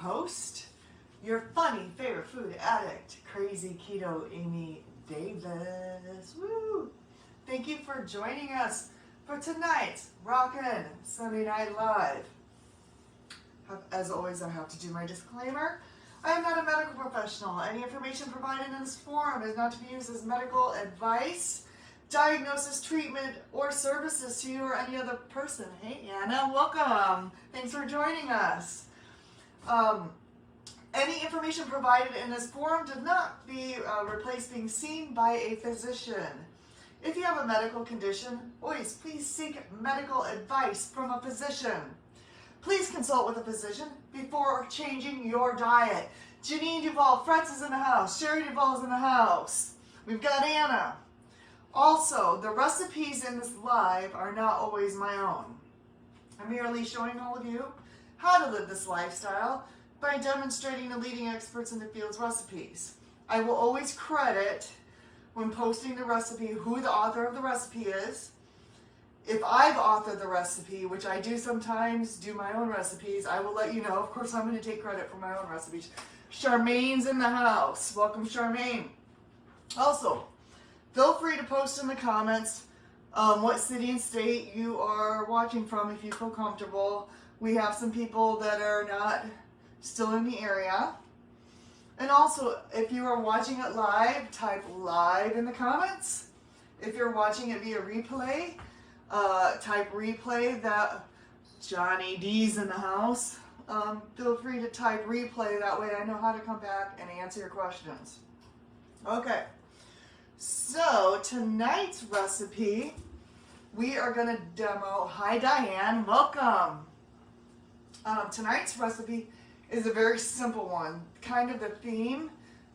host, your funny favorite food addict, crazy keto Amy Davis. Woo! Thank you for joining us for tonight's Rockin' Sunday Night Live. As always, I have to do my disclaimer. I am not a medical professional. Any information provided in this forum is not to be used as medical advice, diagnosis, treatment, or services to you or any other person. Hey, Anna, welcome. Thanks for joining us. Any information provided in this forum does not replace being seen by a physician. If you have a medical condition, always please seek medical advice from a physician. Please consult with a physician before changing your diet. Janine Duvall, Fretz is in the house. Sherry Duvall is in the house. We've got Anna. Also, the recipes in this live are not always my own. I'm merely showing all of you how to live this lifestyle by demonstrating the leading experts in the field's recipes. I will always credit, when posting the recipe, who the author of the recipe is. If I've authored the recipe, which I do sometimes do my own recipes, I will let you know. Of course, I'm going to take credit for my own recipes. Charmaine's in the house. Welcome, Charmaine. Also, feel free to post in the comments what city and state you are watching from if you feel comfortable. We have some people that are not still in the area. And also, if you are watching it live, type live in the comments. If you're watching it via replay, type replay. That Johnny D's in the house. Feel free to type replay. That way I know how to come back and answer your questions. Okay. So tonight's recipe, we are going to demo. Hi Diane, welcome. Tonight's recipe is a very simple one. Kind of the theme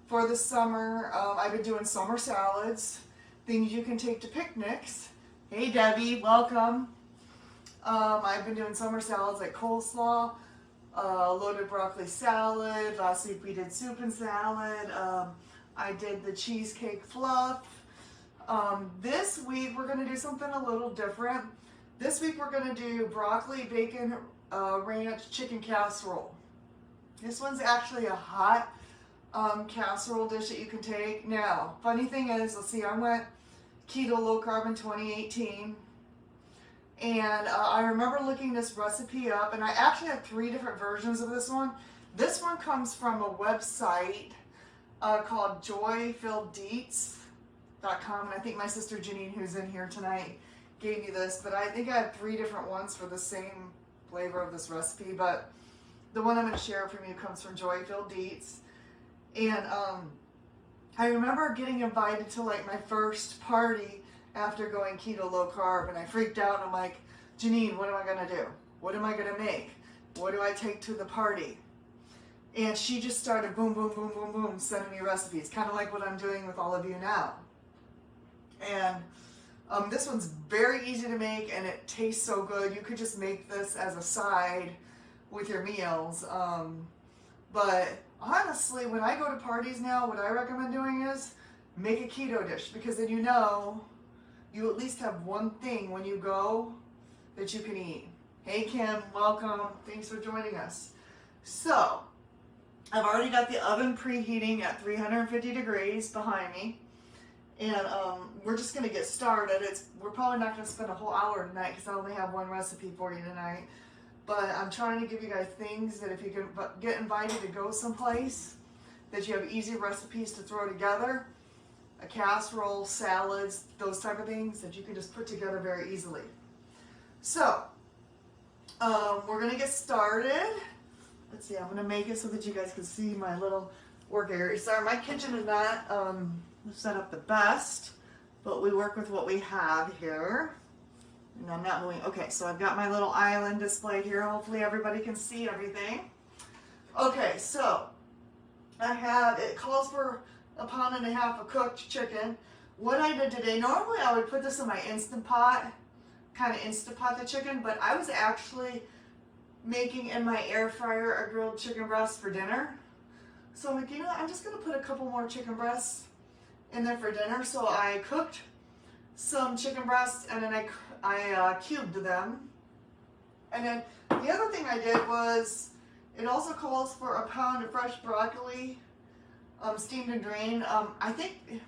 for the summer. I've been doing summer salads, things you can take to picnics. Hey Debbie, welcome. I've been doing summer salads like coleslaw, loaded broccoli salad. Last week we did soup and salad. I did the cheesecake fluff. This week we're going to do something a little different. This week we're going to do broccoli, bacon, ranch, chicken casserole. This one's actually a hot casserole dish that you can take. Now, funny thing is, let's see, I went keto low carb in 2018. And I remember looking this recipe up, and I actually have 3 different versions of this one. This one comes from a website called joyfilleddeets.com, and I think my sister Janine, who's in here tonight, gave me this, but I think I have 3 different ones for the same flavor of this recipe, but the one I'm going to share from you comes from Joy Filled Deets. And I remember getting invited to like my first party after going keto low carb, and I freaked out, and I'm like, Janine, what am I going to do? What am I going to make? What do I take to the party? And she just started boom, boom, boom, boom, boom, sending me recipes, kind of like what I'm doing with all of you now. And this one's very easy to make, and it tastes so good. You could just make this as a side with your meals. But honestly, when I go to parties now, what I recommend doing is make a keto dish, because then you know you at least have one thing when you go that you can eat. Hey Kim, welcome. Thanks for joining us. So, I've already got the oven preheating at 350 degrees behind me. And we're just going to get started. We're probably not going to spend a whole hour tonight because I only have one recipe for you tonight. But I'm trying to give you guys things that if you can get invited to go someplace, that you have easy recipes to throw together. A casserole, salads, those type of things that you can just put together very easily. So, we're going to get started. Let's see, I'm going to make it so that you guys can see my little work area. Sorry, my kitchen is not set up the best, but we work with what we have here. And I'm not moving. Okay, so I've got my little island displayed here. Hopefully everybody can see everything. Okay, so it calls for a 1.5 pounds of cooked chicken. What I did today, normally I would put this in my Instant Pot, kind of Instant Pot the chicken, but I was actually making in my air fryer a grilled chicken breast for dinner. So I'm like, you know, I'm just going to put a couple more chicken breasts in there for dinner. So I cooked some chicken breasts, and then I cubed them. And then the other thing I did was It also calls for a pound of fresh broccoli, steamed and drained. I think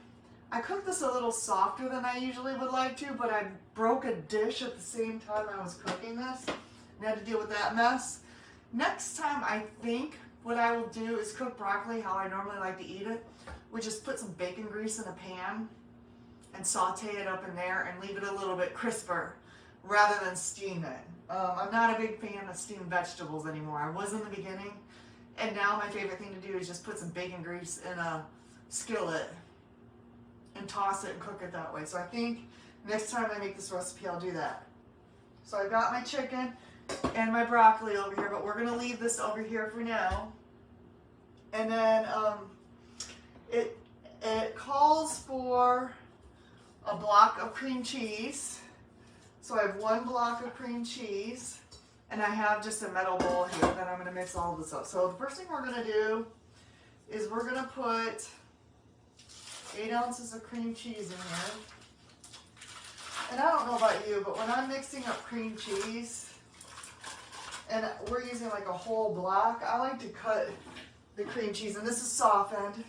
I cooked this a little softer than I usually would like to, but I broke a dish at the same time I was cooking this and had to deal with that mess. Next time, I think what I will do is cook broccoli how I normally like to eat it, which is put some bacon grease in a pan and saute it up in there and leave it a little bit crisper rather than steam it. I'm not a big fan of steamed vegetables anymore. I was in the beginning, and now my favorite thing to do is just put some bacon grease in a skillet and toss it and cook it that way. So I think next time I make this recipe, I'll do that. So I've got my chicken and my broccoli over here, but we're gonna leave this over here for now. And then it calls for a block of cream cheese. So I have 1 block of cream cheese, and I have just a metal bowl here that I'm gonna mix all of this up. So the first thing we're gonna do is we're gonna put 8 ounces of cream cheese in here. And I don't know about you, but when I'm mixing up cream cheese, and we're using like a whole block, I like to cut the cream cheese, and this is softened.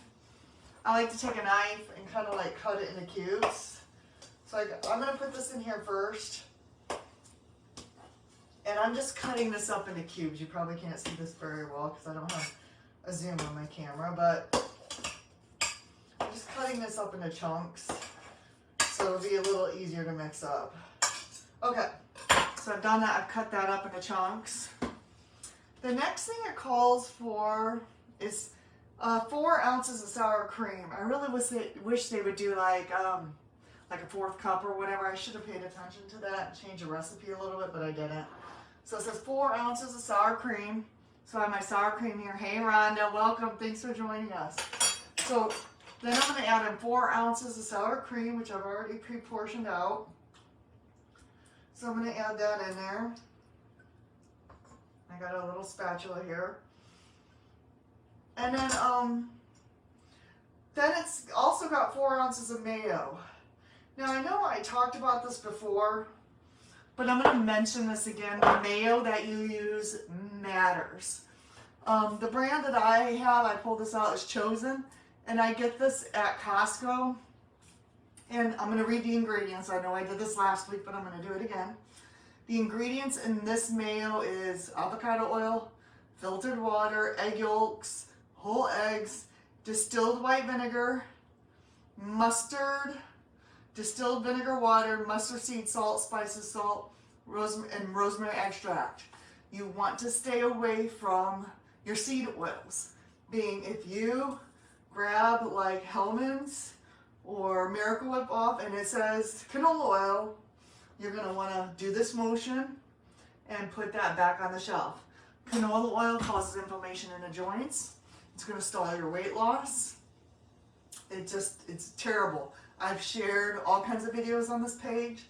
I like to take a knife and kind of like cut it into cubes. So I'm going to put this in here first. And I'm just cutting this up into cubes. You probably can't see this very well because I don't have a zoom on my camera, but I'm just cutting this up into chunks so it'll be a little easier to mix up. Okay, so I've done that. I've cut that up into chunks. The next thing it calls for is 4 ounces of sour cream. I really wish they would do like a 1/4 cup or whatever. I should have paid attention to that and changed the recipe a little bit, but I didn't. So it says 4 ounces of sour cream. So I have my sour cream here. Hey Rhonda, welcome. Thanks for joining us. So then I'm going to add in 4 ounces of sour cream, which I've already pre-portioned out. So I'm going to add that in there. I got a little spatula here. And then it's also got 4 ounces of mayo. Now I know I talked about this before, but I'm going to mention this again. The mayo that you use matters. The brand that I have, I pulled this out, is Chosen, and I get this at Costco. And I'm going to read the ingredients. I know I did this last week, but I'm going to do it again. The ingredients in this mayo is avocado oil, filtered water, egg yolks, whole eggs, distilled white vinegar, mustard, distilled vinegar water, mustard seed salt, spices salt, and rosemary extract. You want to stay away from your seed oils. Being if you grab like Hellmann's or Miracle Whip off and it says canola oil, you're going to want to do this motion and put that back on the shelf. Canola oil causes inflammation in the joints. It's going to stall your weight loss. It's terrible. I've shared all kinds of videos on this page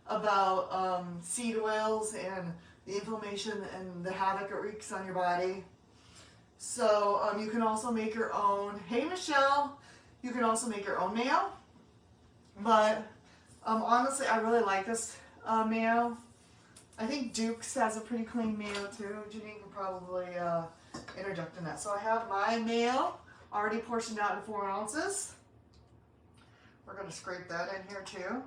about seed oils and the inflammation and the havoc it wreaks on your body. So you can also make your own. Hey Michelle, you can also make your own mayo. But honestly, I really like this mayo. I think Duke's has a pretty clean mayo too. Janine can probably interject in that. So I have my mayo already portioned out in 4 ounces. We're going to scrape that in here too.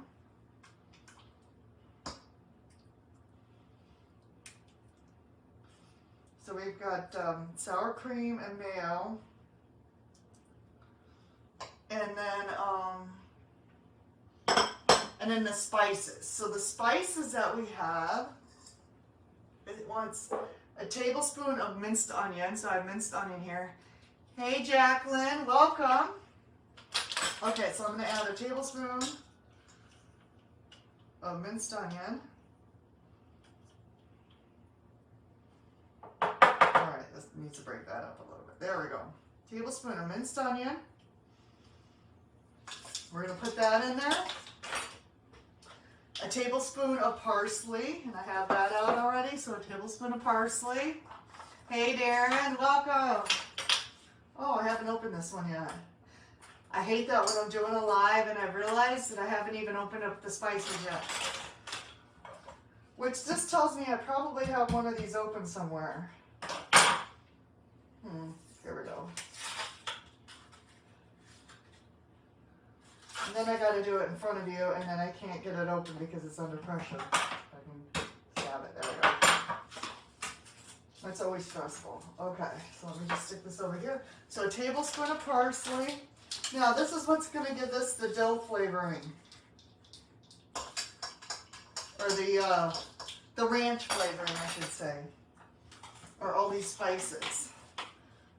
So we've got sour cream and mayo. And then the spices. So the spices that we have, it wants a tablespoon of minced onion. So I have minced onion here. Hey Jacqueline, welcome. Okay, so I'm going to add a tablespoon of minced onion. All right, this needs to break that up a little bit. There we go. Tablespoon of minced onion. We're going to put that in there. A tablespoon of parsley, and I have that out already, so a tablespoon of parsley. Hey Darren, welcome. Oh, I haven't opened this one yet. I hate that when I'm doing a live and I've realized that I haven't even opened up the spices yet. Which just tells me I probably have one of these open somewhere. Here we go. And then I got to do it in front of you, and then I can't get it open because it's under pressure. I can stab it. There we go. That's always stressful. Okay, so let me just stick this over here. So a tablespoon of parsley. Now this is what's going to give this the dill flavoring. Or the ranch flavoring, I should say. Or all these spices.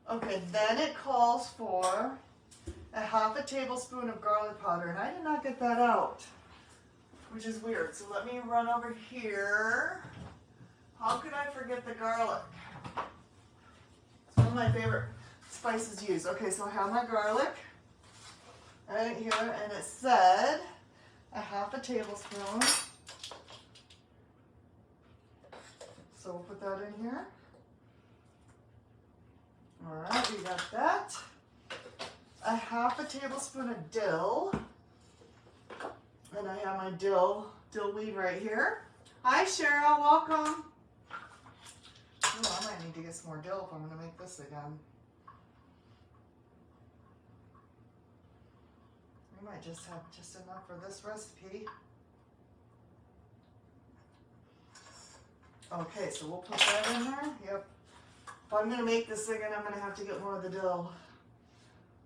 Okay, then it calls for a half a tablespoon of garlic powder, and I did not get that out, which is weird. So let me run over here. How could I forget the garlic? It's one of my favorite spices to use. Okay, so I have my garlic right here, and it said a half a tablespoon. So we'll put that in here. All right, we got that. A half a tablespoon of dill. And I have my dill weed right here. Hi Cheryl, welcome. Oh, I might need to get some more dill if I'm going to make this again. We might just have just enough for this recipe. Okay, so we'll put that in there. Yep. If I'm going to make this again, I'm going to have to get more of the dill.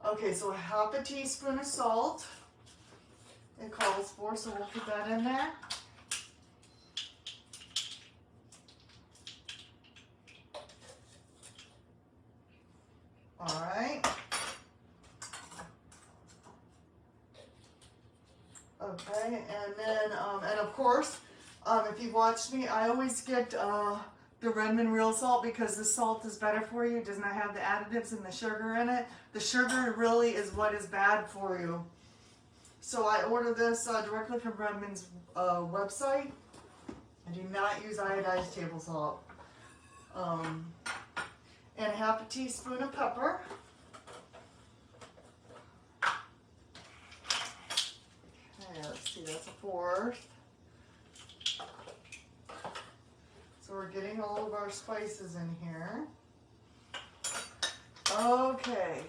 Okay, so a half a teaspoon of salt. It calls for, so we'll put that in there. All right. Okay, and then, and of course, if you've watched me, I always get the Redmond real salt because the salt is better for you. It does not have the additives and the sugar in it. The sugar really is what is bad for you. So I order this directly from Redmond's website. I do not use iodized table salt. And half a teaspoon of pepper. Okay, let's see, that's a fourth. So we're getting all of our spices in here. Okay.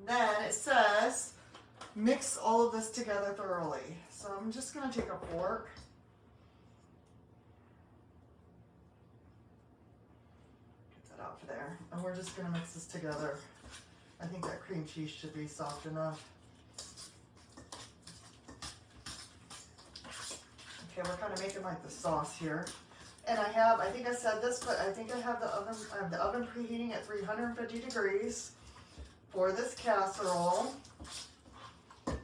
Then it says, mix all of this together thoroughly. So I'm just going to take a fork. Get that out of there. And we're just going to mix this together. I think that cream cheese should be soft enough. Okay, we're kind of making like the sauce here. And I think I said this, but I think I have the oven preheating at 350 degrees for this casserole. And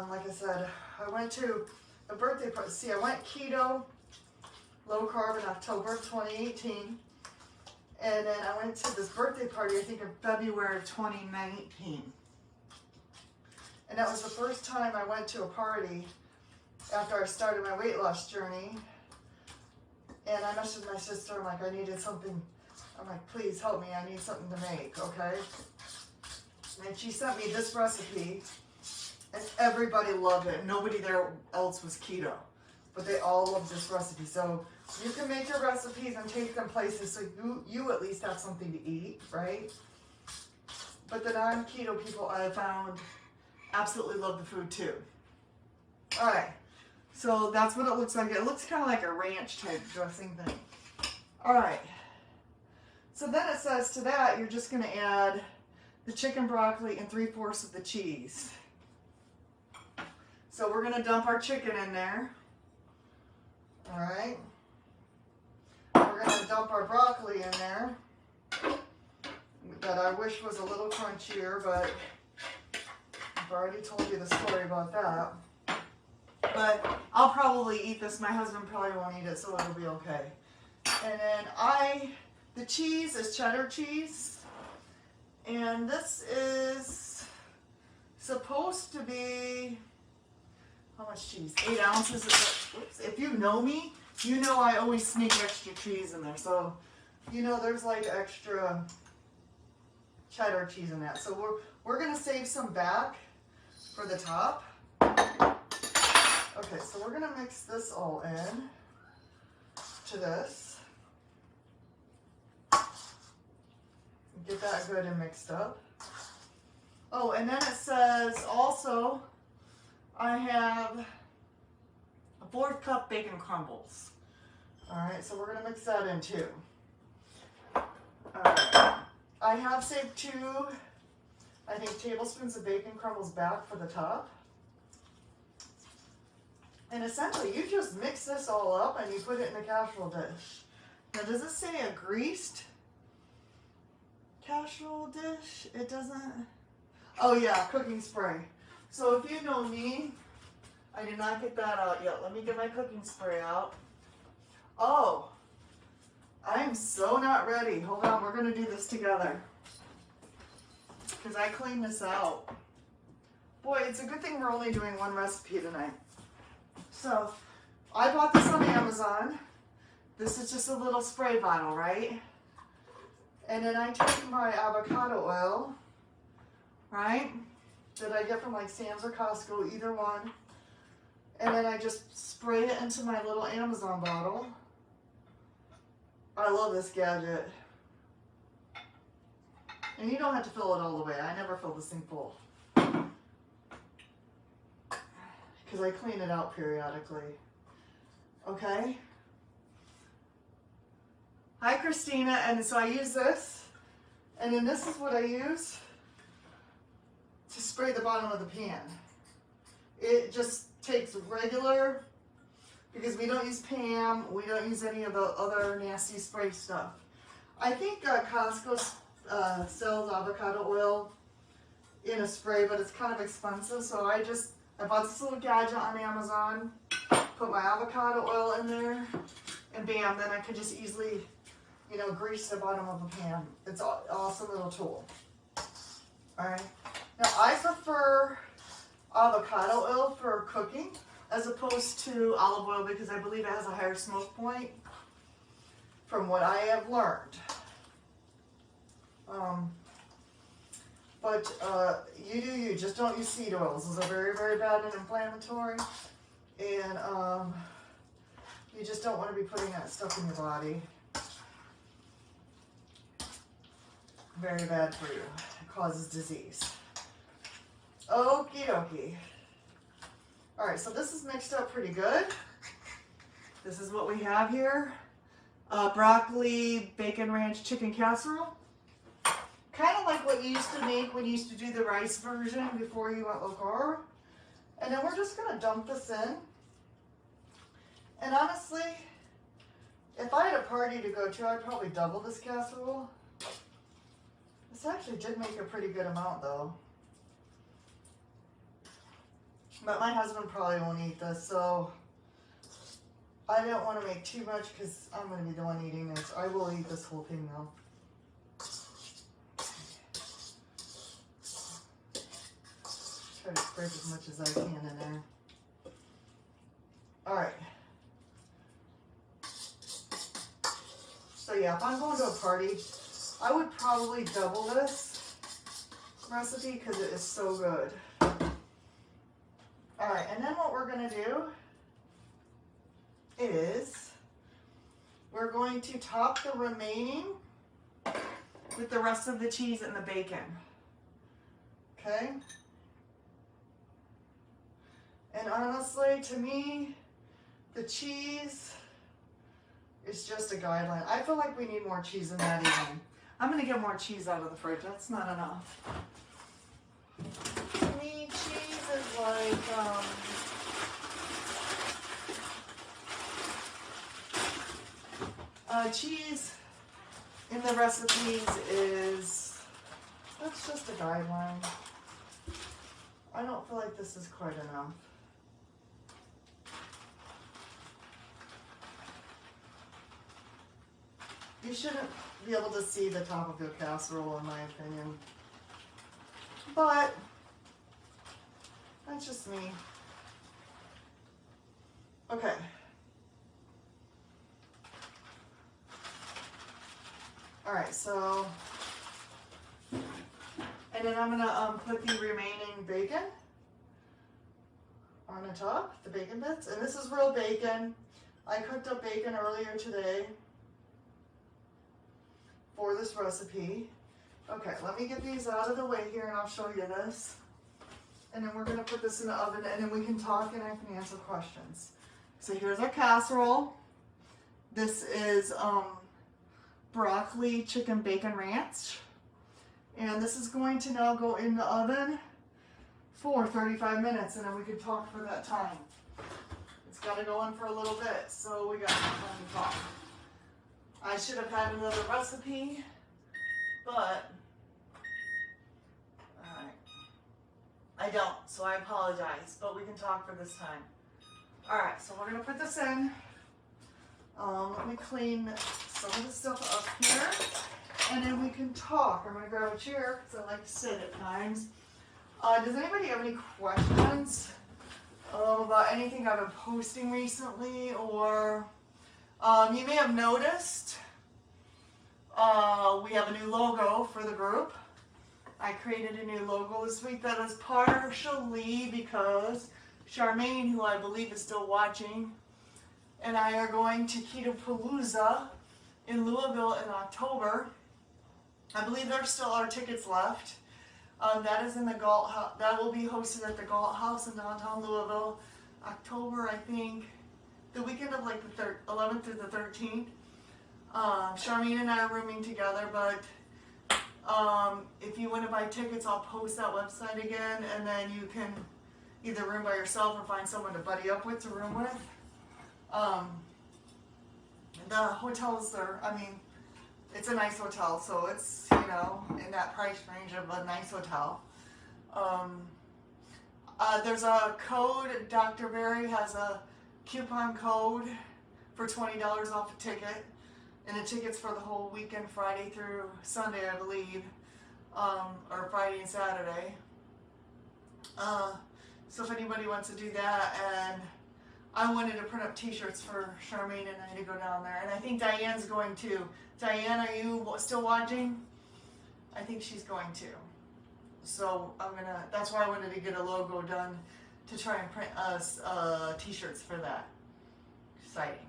like I said, I went to a birthday party. See, I went keto, low carb in October of 2018. And then I went to this birthday party, I think in February of 2019. And that was the first time I went to a party after I started my weight loss journey. And I messaged my sister, I'm like, I needed something. I'm like, please help me, I need something to make, okay? And she sent me this recipe, and everybody loved it. Nobody there else was keto, but they all loved this recipe. So you can make your recipes and take them places so you at least have something to eat, right? But the non-keto people I have found absolutely love the food too. All right, so that's what it looks like. It looks kind of like a ranch type dressing thing. All right, so then it says to that, you're just gonna add the chicken broccoli and 3/4 of the cheese. So we're gonna dump our chicken in there. All right, we're gonna dump our broccoli in there. That I wish was a little crunchier, but I've already told you the story about that. But I'll probably eat this. My husband probably won't eat it, so it'll be okay. And then the cheese is cheddar cheese. And this is supposed to be, how much cheese? 8 ounces. Oops. If you know me, you know I always sneak extra cheese in there. So, you know, there's like extra cheddar cheese in that. So we're going to save some back for the top. Okay, so we're going to mix this all in. to this. Get that good and mixed up. Oh, and then it says also I have a 4th cup bacon crumbles. All right, so we're gonna mix that in too. All right, I have saved 2, I think, tablespoons of bacon crumbles back for the top. And essentially, you just mix this all up and you put it in a casserole dish. Now, does it say a greased casserole dish? It doesn't. Oh yeah, cooking spray. So if you know me, I did not get that out yet. Let me get my cooking spray out. Oh, I am so not ready. Hold on, we're gonna do this together. Because I cleaned this out. Boy, it's a good thing we're only doing one recipe tonight. So, I bought this on Amazon. This is just a little spray bottle, right? And then I take my avocado oil, right? That I get from like Sam's or Costco, either one. And then I just spray it into my little Amazon bottle. I love this gadget. And you don't have to fill it all the way. I never fill this thing full. Because I clean it out periodically. Okay? Hi, Christina. And so I use this. And then this is what I use to spray the bottom of the pan. It just takes regular, because we don't use Pam, we don't use any of the other nasty spray stuff. I think Costco sells avocado oil in a spray, but it's kind of expensive, so I bought this little gadget on Amazon, put my avocado oil in there, and bam, then I can just easily, you know, grease the bottom of a pan. It's an awesome little tool. All right. Now, I prefer avocado oil for cooking as opposed to olive oil because I believe it has a higher smoke point from what I have learned. But you do you. Just don't use seed oils. Those are very, very bad and inflammatory. And you just don't want to be putting that stuff in your body. Very bad for you. It causes disease. Okie dokie. All right, so this is mixed up pretty good. This is what we have here. Broccoli, bacon ranch, chicken casserole. Kind of like what you used to make when you used to do the rice version before you went low carb. And then we're just gonna dump this in. And honestly, if I had a party to go to, I'd probably double this casserole. This actually did make a pretty good amount though. But my husband probably won't eat this, so I don't want to make too much because I'm going to be the one eating this. I will eat this whole thing though. Try to scrape as much as I can in there. Alright. So yeah, if I'm going to a party, I would probably double this recipe because it is so good. Alright, and then what we're going to do is we're going to top the remaining with the rest of the cheese and the bacon. Okay? And honestly, to me, the cheese is just a guideline. I feel like we need more cheese in that even. I'm going to get more cheese out of the fridge. That's not enough. To me, cheese is like, cheese in the recipes is, that's just a guideline. I don't feel like this is quite enough. You shouldn't be able to see the top of your casserole, in my opinion. But that's just me. Okay. All right, so, and then I'm gonna put the remaining bacon on the top, the bacon bits, and this is real bacon. I cooked up bacon earlier today for this recipe. Okay, let me get these out of the way here and I'll show you this. And then we're gonna put this in the oven and then we can talk and I can answer questions. So here's our casserole. This is broccoli chicken bacon ranch. And this is going to now go in the oven for 35 minutes and then we can talk for that time. It's got to go in for a little bit, so we got some time to talk. I should have had another recipe, but I don't, so I apologize, but we can talk for this time. All right, so we're going to put this in. Let me clean some of the stuff up here, and then we can talk. I'm going to grab a chair because I like to sit at times. Does anybody have any questions about anything I've been posting recently? Or you may have noticed we have a new logo for the group. I created a new logo this week that is partially because Charmaine, who I believe is still watching, and I are going to Keto Palooza in Louisville in October. I believe there still are tickets left. That is in the Galt House. That will be hosted at the Galt House in downtown Louisville, October, I think, the weekend of like the 11th through the 13th. Charmaine and I are rooming together, but if you want to buy tickets, I'll post that website again, and then you can either room by yourself or find someone to buddy up with to room with. The hotels are, I mean, it's a nice hotel, so it's, you know, in that price range of a nice hotel. There's a code. Dr. Berry has a coupon code for $20 off a ticket. And the tickets for the whole weekend, Friday through Sunday, I believe, or Friday and Saturday. So if anybody wants to do that, and I wanted to print up t-shirts for Charmaine and I to go down there. And I think Diane's going too. Diane, are you still watching? I think she's going to. So that's why I wanted to get a logo done to try and print us t-shirts for that. Exciting.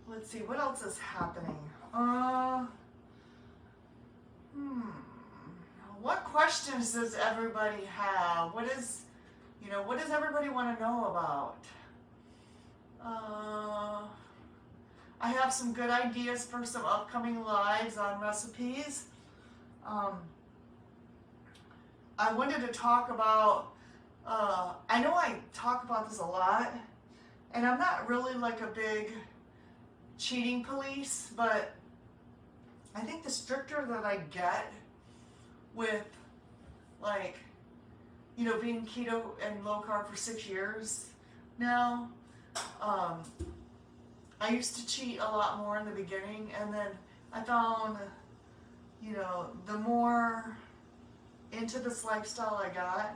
Let's see, what else is happening? What questions does everybody have? What does everybody want to know about? I have some good ideas for some upcoming lives on recipes. I wanted to talk about, I know I talk about this a lot, and I'm not really like a big cheating police, but I think the stricter that I get with, like, you know, being keto and low carb for 6 years now, I used to cheat a lot more in the beginning, and then I found, you know, the more into this lifestyle I got,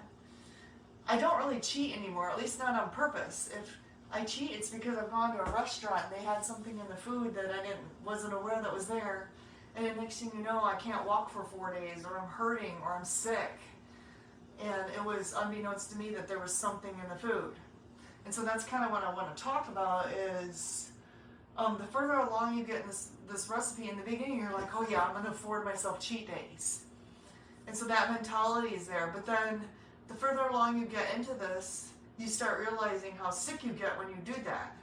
I don't really cheat anymore, at least not on purpose. If I cheat, it's because I've gone to a restaurant and they had something in the food that I wasn't aware that was there, and the next thing you know, I can't walk for 4 days, or I'm hurting, or I'm sick, and it was unbeknownst to me that there was something in the food. And so that's kind of what I want to talk about is, the further along you get in this recipe, in the beginning you're like, oh yeah, I'm going to afford myself cheat days. And so that mentality is there. But then the further along you get into this, you start realizing how sick you get when you do that.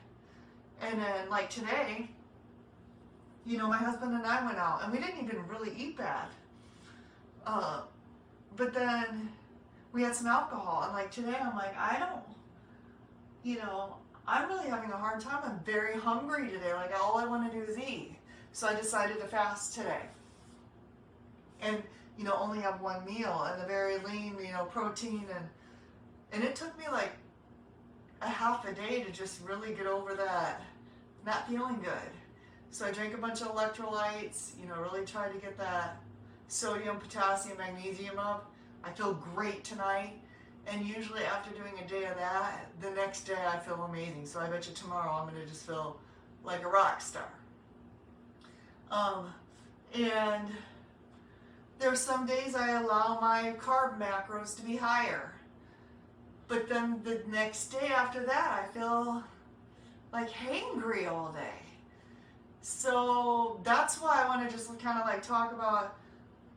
And then like today, you know, my husband and I went out and we didn't even really eat bad. But then we had some alcohol, and like today I'm like, I'm really having a hard time. I'm very hungry today. Like all I want to do is eat. So I decided to fast today. And, you know, only have one meal and a very lean, you know, protein. And it took me like a half a day to just really get over that not feeling good. So I drank a bunch of electrolytes, you know, really tried to get that sodium, potassium, magnesium up. I feel great tonight. And usually after doing a day of that, the next day I feel amazing. So I bet you tomorrow I'm going to just feel like a rock star. And there's some days I allow my carb macros to be higher. But then the next day after that, I feel like hangry all day. So that's why I want to just kind of like talk about,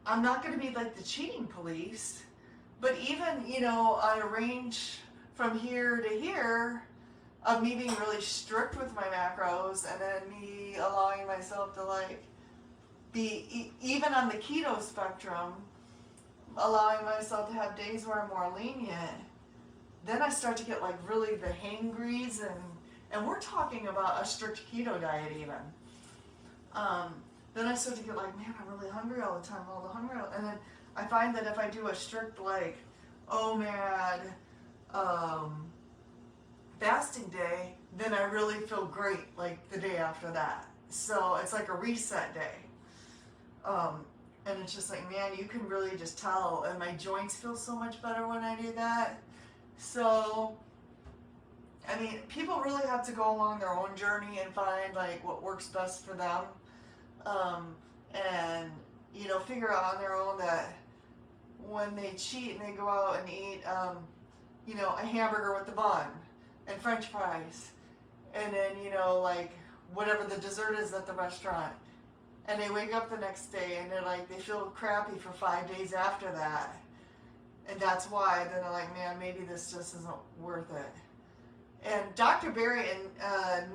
I'm not going to be like the cheating police, but even, you know, on a range from here to here of me being really strict with my macros, and then me allowing myself to like be, even on the keto spectrum, allowing myself to have days where I'm more lenient, then I start to get like really the hangries, and we're talking about a strict keto diet even. Then I start to get like, man, I'm really hungry all the time, and then I find that if I do a strict like OMAD fasting day, then I really feel great like the day after that. So it's like a reset day. And it's just like, man, you can really just tell, and my joints feel so much better when I do that. So, I mean, people really have to go along their own journey and find like what works best for them. And, you know, figure out on their own that when they cheat and they go out and eat, you know, a hamburger with the bun and french fries, and then, you know, like whatever the dessert is at the restaurant, and they wake up the next day and they're like, they feel crappy for 5 days after that. And that's why then they're like, man, maybe this just isn't worth it. And Dr. Barry and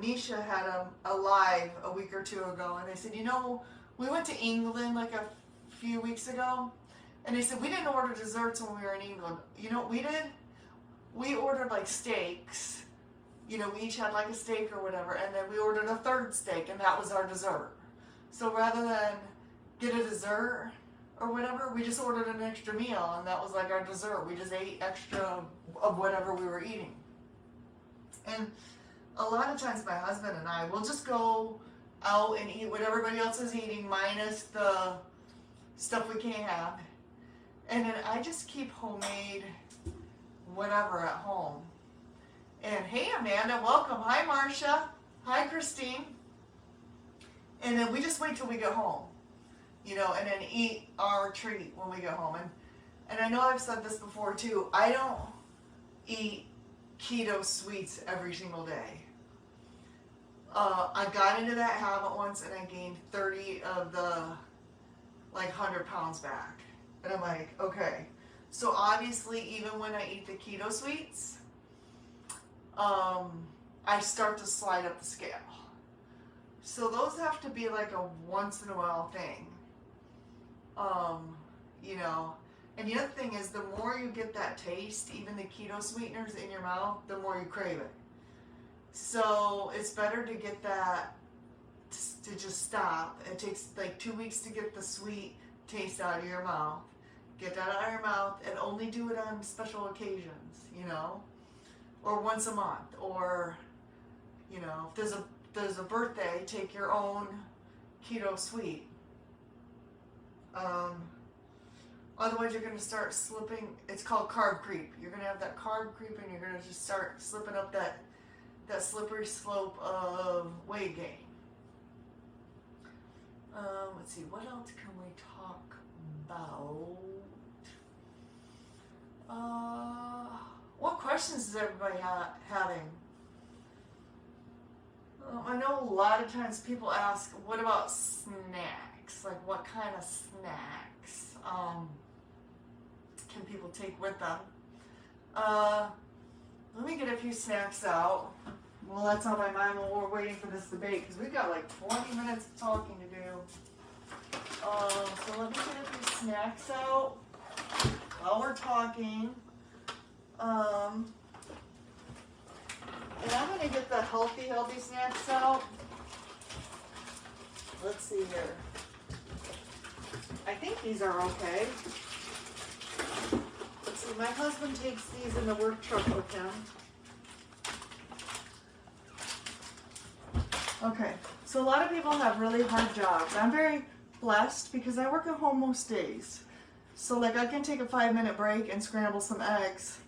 Nisha had a live a week or two ago, and they said, you know, we went to England like a few weeks ago, and they said, we didn't order desserts when we were in England. You know what we did? We ordered like steaks. You know, we each had like a steak or whatever, and then we ordered a third steak, and that was our dessert. So rather than get a dessert or whatever, we just ordered an extra meal, and that was like our dessert. We just ate extra of whatever we were eating. And a lot of times my husband and I will just go out and eat what everybody else is eating, minus the stuff we can't have. And then I just keep homemade whatever at home. And hey, Amanda, welcome. Hi, Marcia. Hi, Christine. And then we just wait till we get home, you know, and then eat our treat when we get home. And I know I've said this before too, I don't eat keto sweets every single day. I got into that habit once, and I gained 30 of the like 100 pounds back. And I'm like, okay. So obviously, even when I eat the keto sweets, I start to slide up the scale. So those have to be like a once in a while thing. You know, and the other thing is, the more you get that taste, even the keto sweeteners in your mouth, the more you crave it. So it's better to get that, to just stop. It takes like 2 weeks to get the sweet taste out of your mouth. Get that out of your mouth, and only do it on special occasions, you know, or once a month, or, you know, if there's a birthday, take your own keto sweet. Otherwise you're going to start slipping. It's called carb creep. You're going to have that carb creep, and you're going to just start slipping up that slippery slope of weight gain. Let's see, what else can we talk about? What questions is everybody having? I know a lot of times people ask, what about snacks? Like, what kind of snacks can people take with them? Let me get a few snacks out. Well, that's on my mind while we're waiting for this debate, because we've got like 20 minutes of talking to do. So let me get a few snacks out while we're talking. And I'm going to get the healthy snacks out. Let's see here. I think these are okay. Let's see, my husband takes these in the work truck with him. Okay, so a lot of people have really hard jobs. I'm very blessed because I work at home most days. So like I can take a 5-minute break and scramble some eggs,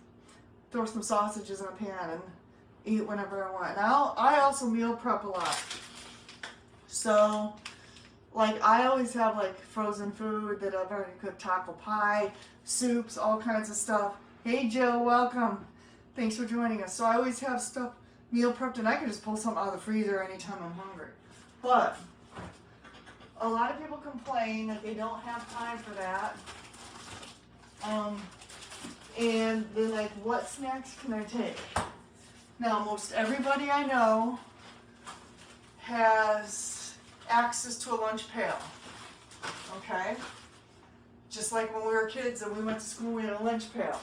throw some sausages in a pan, and eat whenever I want. Now, I also meal prep a lot. So, like, I always have, like, frozen food that I've already cooked, taco pie, soups, all kinds of stuff. Hey, Jill, welcome. Thanks for joining us. So I always have stuff meal prepped, and I can just pull something out of the freezer anytime I'm hungry. But a lot of people complain that they don't have time for that. And they're like, what snacks can I take? Now, most everybody I know has access to a lunch pail, okay? Just like when we were kids and we went to school, we had a lunch pail.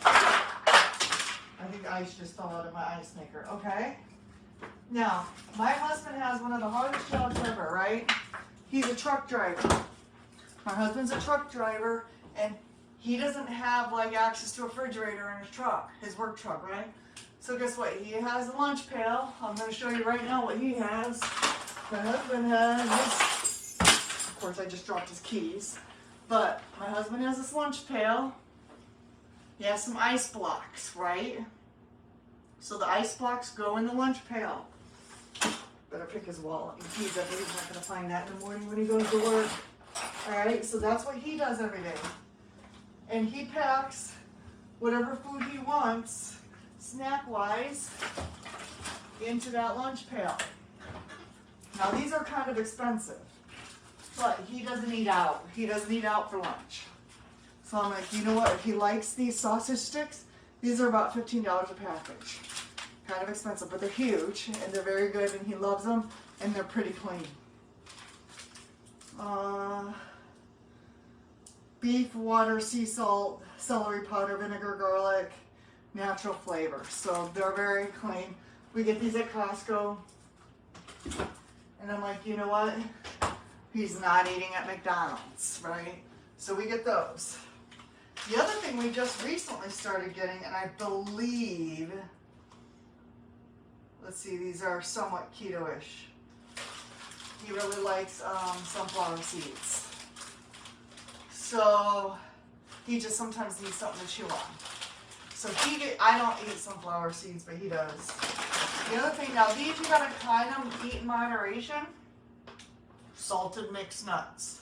I think ice just fell out of my ice maker, okay? Now, my husband has one of the hardest jobs ever, right? He's a truck driver. My husband's a truck driver, and he doesn't have like access to a refrigerator in his truck, his work truck, right? So guess what? He has a lunch pail. I'm going to show you right now what he has. My husband has, of course I just dropped his keys, but my husband has this lunch pail. He has some ice blocks, right? So the ice blocks go in the lunch pail. Better pick his wallet and keys up. He's not going to find that in the morning when he goes to work. Alright, so that's what he does every day. And he packs whatever food he wants, snack-wise, into that lunch pail. Now these are kind of expensive, but he doesn't eat out. He doesn't eat out for lunch. So I'm like, you know what, if he likes these sausage sticks, these are about $15 a package. Kind of expensive, but they're huge, and they're very good, and he loves them, and they're pretty clean. Beef, water, sea salt, celery powder, vinegar, garlic, natural flavor. So they're very clean. We get these at Costco. And I'm like, you know what? He's not eating at McDonald's, right? So we get those. The other thing we just recently started getting, and I believe, let's see, these are somewhat keto-ish. He really likes sunflower seeds. So he just sometimes needs something to chew on. So I don't eat sunflower seeds, but he does. The other thing, now these you gotta kind of eat in moderation. Salted mixed nuts.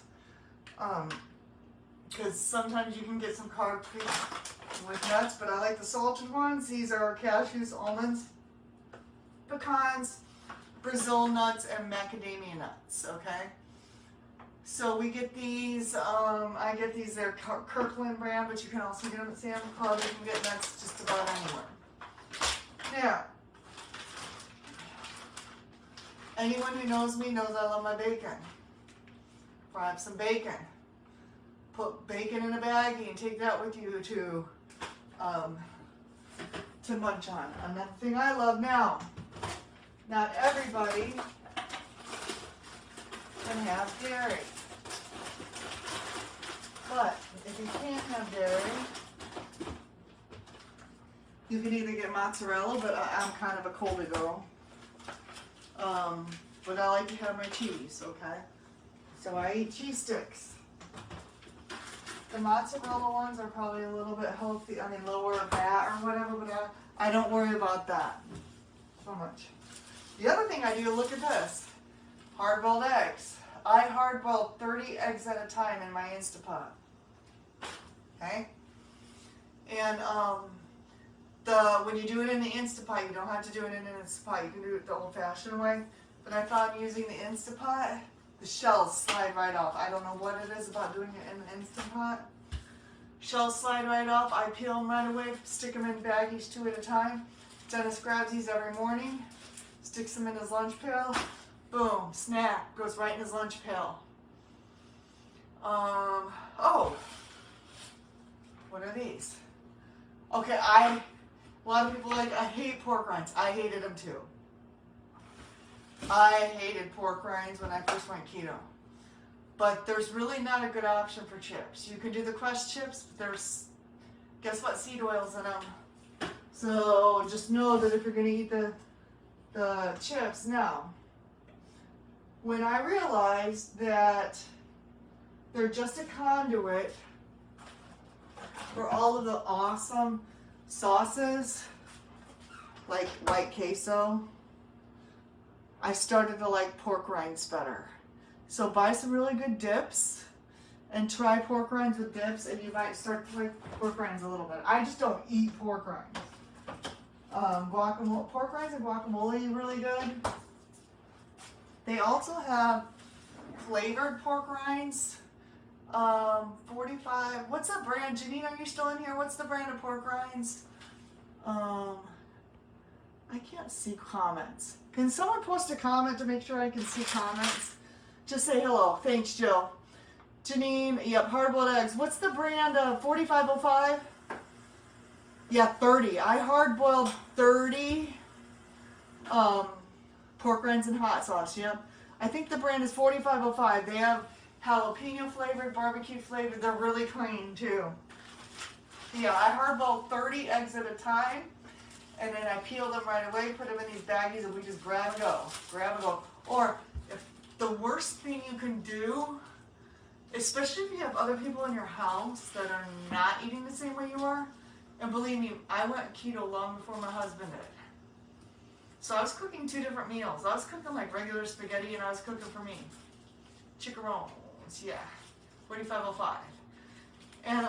Because sometimes you can get some carb with nuts, but I like the salted ones. These are cashews, almonds, pecans, Brazil nuts, and macadamia nuts, okay? So we get these, I get these, they're Kirkland brand, but you can also get them at Sam Club. You can get nuts just about anywhere. Now, anyone who knows me knows I love my bacon. Fry up some bacon. Put bacon in a baggie and take that with you to munch on. Another thing I love now, not everybody can have dairy. But if you can't have dairy, you can either get mozzarella, but I'm kind of a colder girl. But I like to have my cheese, okay? So I eat cheese sticks. The mozzarella ones are probably a little bit healthy, I mean lower fat or whatever, but I don't worry about that so much. The other thing I do, look at this, hard-boiled eggs. I hard-boil 30 eggs at a time in my Instapot. Okay? And when you do it in the Instapot, you don't have to do it in an Instapot. You can do it the old-fashioned way. But I found using the Instapot, the shells slide right off. I don't know what it is about doing it in the Instapot. Shells slide right off. I peel them right away, stick them in baggies 2 at a time. Dennis grabs these every morning, sticks them in his lunch pail. Boom, snack, goes right in his lunch pail. Oh, what are these? Okay, a lot of people I hate pork rinds. I hated them too. I hated pork rinds when I first went keto. But there's really not a good option for chips. You can do the crushed chips, but there's, guess what, seed oils in them. So just know that if you're gonna eat the chips, now, when I realized that they're just a conduit for all of the awesome sauces, like white queso, I started to like pork rinds better. So buy some really good dips and try pork rinds with dips, and you might start to like pork rinds a little bit. I just don't eat pork rinds. Guacamole, pork rinds and guacamole, really good. They also have flavored pork rinds. 45. What's that brand? Janine, are you still in here? What's the brand of pork rinds? I can't see comments. Can someone post a comment to make sure I can see comments? Just say hello. Thanks, Jill. Janine, yep, hard-boiled eggs. What's the brand of 4505? Yeah, 30. I hard-boiled 30 pork rinds and hot sauce, yep. I think the brand is 4505. They have jalapeno flavored, barbecue flavored. They're really clean, too. Yeah, I hard-boiled 30 eggs at a time. And then I peel them right away, put them in these baggies, and we just grab and go. Grab and go. Or, if the worst thing you can do, especially if you have other people in your house that are not eating the same way you are, and believe me, I went keto long before my husband did. So I was cooking 2 different meals. I was cooking like regular spaghetti, and I was cooking for me. Chicharrones, yeah. 4505. And,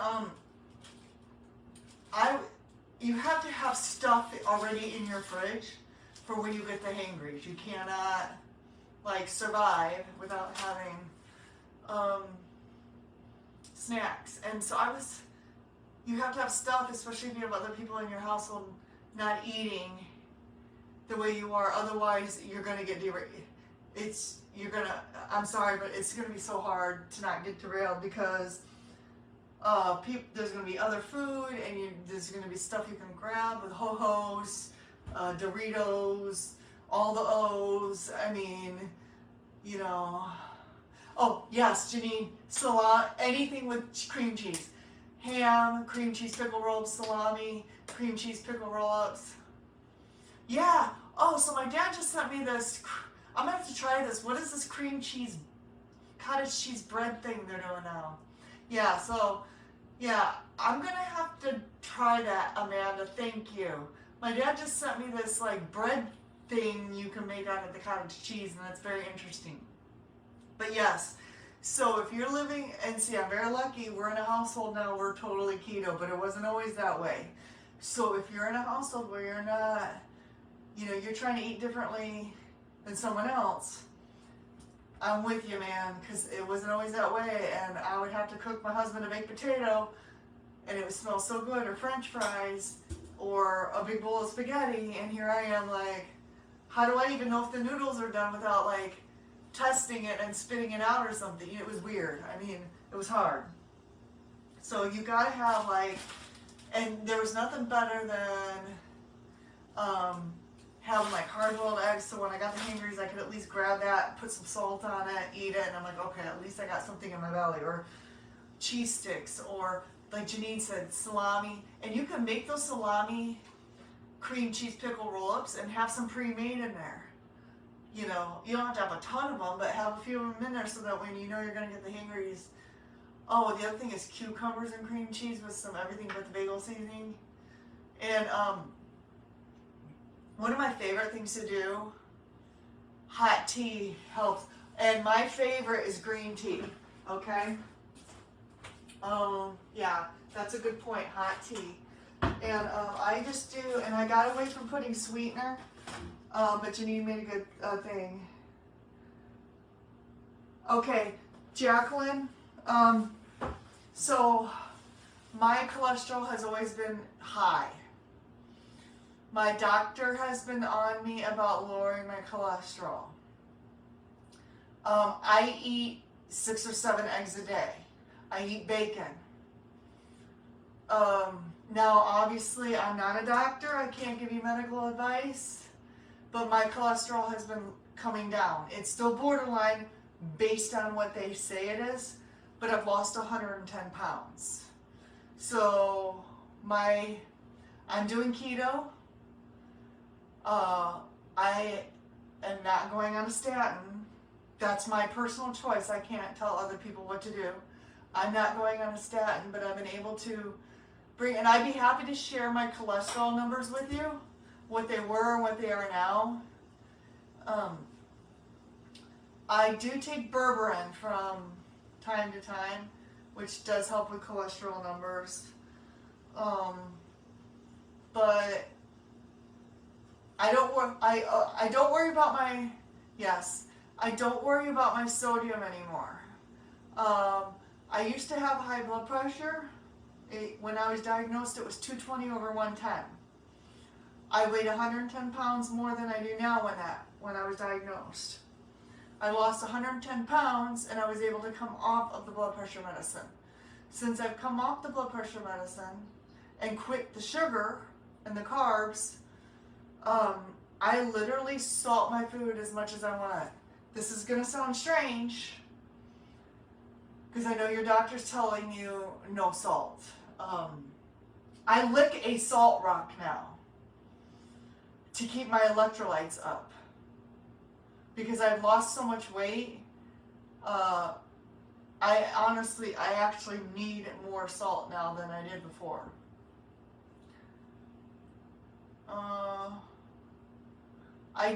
you have to have stuff already in your fridge for when you get the hangries. You cannot, like, survive without having snacks. And so you have to have stuff, especially if you have other people in your household not eating the way you are. Otherwise, you're going to get derailed. I'm sorry, but it's going to be so hard to not get derailed because there's going to be other food, and there's going to be stuff you can grab with Ho-Hos, Doritos, all the O's. I mean, you know. Oh, yes, Janine, salami, anything with cream cheese. Ham, cream cheese pickle roll-ups, salami, cream cheese pickle roll-ups. Yeah. Oh, so my dad just sent me this. I'm going to have to try this. What is this cream cheese, cottage cheese bread thing they're doing now? Yeah, so, yeah, I'm going to have to try that, Amanda. Thank you. My dad just sent me this, like, bread thing you can make out of the cottage cheese, and that's very interesting. But yes, so if you're living, and see, I'm very lucky, we're in a household now, we're totally keto, but it wasn't always that way. So if you're in a household where you're not, you're trying to eat differently than someone else, I'm with you, man, because it wasn't always that way, and I would have to cook my husband a baked potato, and it would smell so good, or French fries, or a big bowl of spaghetti, and here I am like, how do I even know if the noodles are done without, like, testing it and spitting it out or something? It was weird. I mean, it was hard. So you gotta have, like, and there was nothing better than having like hard-boiled eggs, so when I got the hangries, I could at least grab that, put some salt on it, eat it, and I'm like, okay, at least I got something in my belly. Or cheese sticks, or like Janine said, salami. And you can make those salami cream cheese pickle roll-ups and have some pre-made in there. You don't have to have a ton of them, but have a few of them in there so that when you're going to get the hangries. Oh, the other thing is cucumbers and cream cheese with some everything but the bagel seasoning. And one of my favorite things to do, hot tea helps. And my favorite is green tea, okay? Yeah, that's a good point, hot tea. And I just do, and I got away from putting sweetener, but Janine made a good thing. Okay, Jacqueline, so my cholesterol has always been high. My doctor has been on me about lowering my cholesterol. I eat 6 or 7 eggs a day. I eat bacon. Now, obviously, I'm not a doctor. I can't give you medical advice, but my cholesterol has been coming down. It's still borderline based on what they say it is, but I've lost 110 pounds. So, I'm doing keto. I am not going on a statin. That's my personal choice. I can't tell other people what to do. I'm not going on a statin, but I've been able to and I'd be happy to share my cholesterol numbers with you, what they were and what they are now. I do take berberine from time to time, which does help with cholesterol numbers. But I don't worry about my, yes, I don't worry about my sodium anymore. I used to have high blood pressure. When I was diagnosed, it was 220 over 110. I weighed 110 pounds more than I do now when I was diagnosed. I lost 110 pounds and I was able to come off of the blood pressure medicine. Since I've come off the blood pressure medicine and quit the sugar and the carbs, I literally salt my food as much as I want. This is going to sound strange because I know your doctor's telling you no salt. I lick a salt rock now to keep my electrolytes up because I've lost so much weight. I actually need more salt now than I did before. I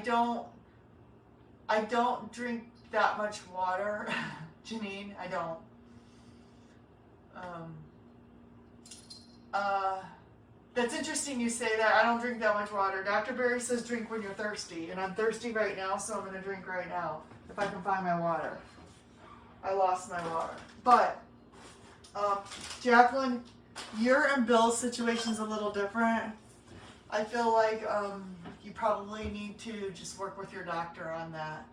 don't drink that much water, Janine, I don't. That's interesting you say that. I don't drink that much water. Dr. Berry says drink when you're thirsty, and I'm thirsty right now, so I'm going to drink right now if I can find my water. I lost my water. But, Jacqueline, your and Bill's situation's a little different. I feel like you probably need to just work with your doctor on that.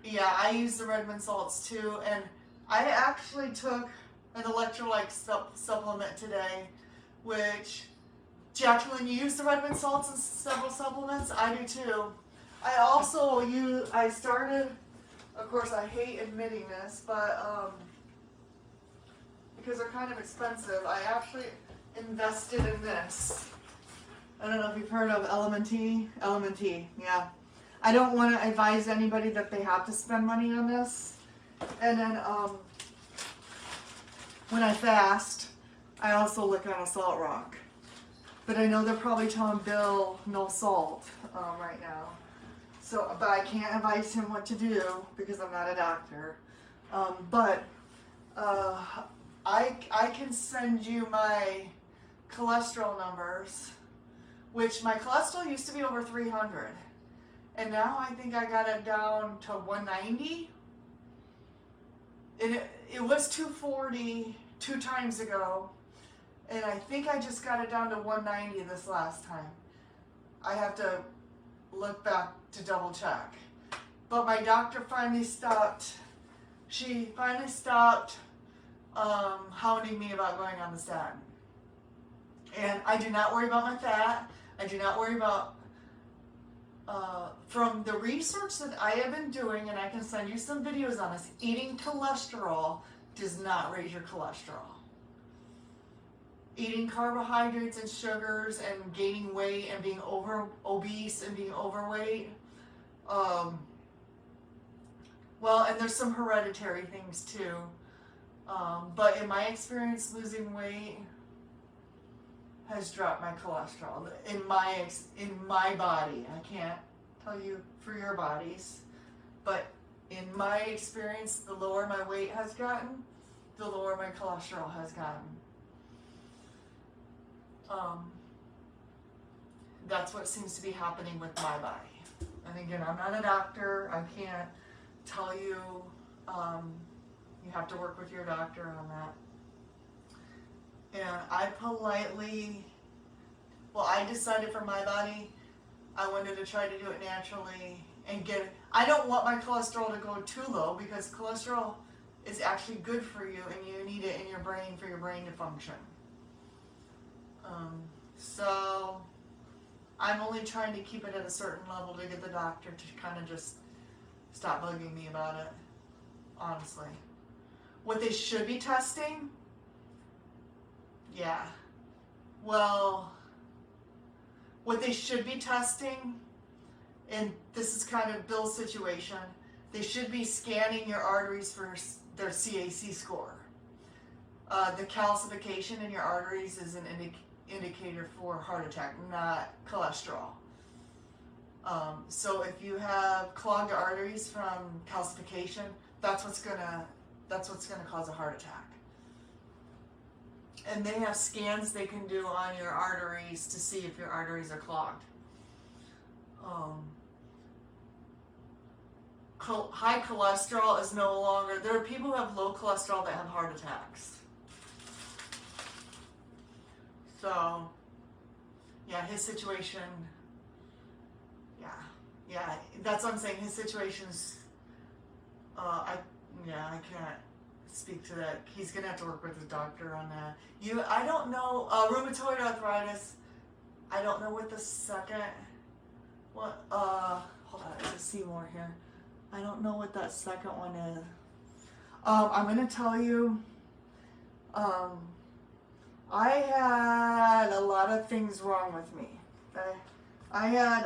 Yeah, I use the Redmond salts too, and I actually took an electrolyte supplement today, which, Jacqueline, you use the Redmond salts in several supplements? I do too. I started, of course I hate admitting this, but because they're kind of expensive, I actually invested in this. I don't know if you've heard of LMNT, yeah. I don't want to advise anybody that they have to spend money on this. And then when I fast, I also lick on a salt rock. But I know they're probably telling Bill no salt right now. So, but I can't advise him what to do because I'm not a doctor. I can send you my cholesterol numbers, which my cholesterol used to be over 300. And now I think I got it down to 190. It was 240 2 times ago. And I think I just got it down to 190 this last time. I have to look back to double check. But my doctor finally stopped. She finally stopped hounding me about going on the statin. And I do not worry about my fat. I do not worry about, from the research that I have been doing, and I can send you some videos on this, eating cholesterol does not raise your cholesterol. Eating carbohydrates and sugars and gaining weight and being obese and being overweight, well, and there's some hereditary things too. But in my experience, losing weight has dropped my cholesterol in my body. I can't tell you for your bodies, but in my experience, the lower my weight has gotten, the lower my cholesterol has gotten. That's what seems to be happening with my body. And again, I'm not a doctor. I can't tell you. You have to work with your doctor on that. And I decided for my body, I wanted to try to do it naturally and get it. I don't want my cholesterol to go too low because cholesterol is actually good for you and you need it in your brain for your brain to function. So I'm only trying to keep it at a certain level to get the doctor to kind of just stop bugging me about it, honestly. What they should be testing? Yeah. Well, what they should be testing, and this is kind of Bill's situation, they should be scanning your arteries for their CAC score. The calcification in your arteries is an indicator for heart attack, not cholesterol. So if you have clogged arteries from calcification, that's what's gonna cause a heart attack. And they have scans they can do on your arteries to see if your arteries are clogged. High cholesterol is no longer, there are people who have low cholesterol that have heart attacks. So, yeah, his situation, yeah, that's what I'm saying, his situation's, I can't speak to that. He's gonna have to work with the doctor on that. I don't know, rheumatoid arthritis, I don't know what the second, hold on, let's see more here. I don't know what that second one is. I'm gonna tell you, I had a lot of things wrong with me. Okay? I had,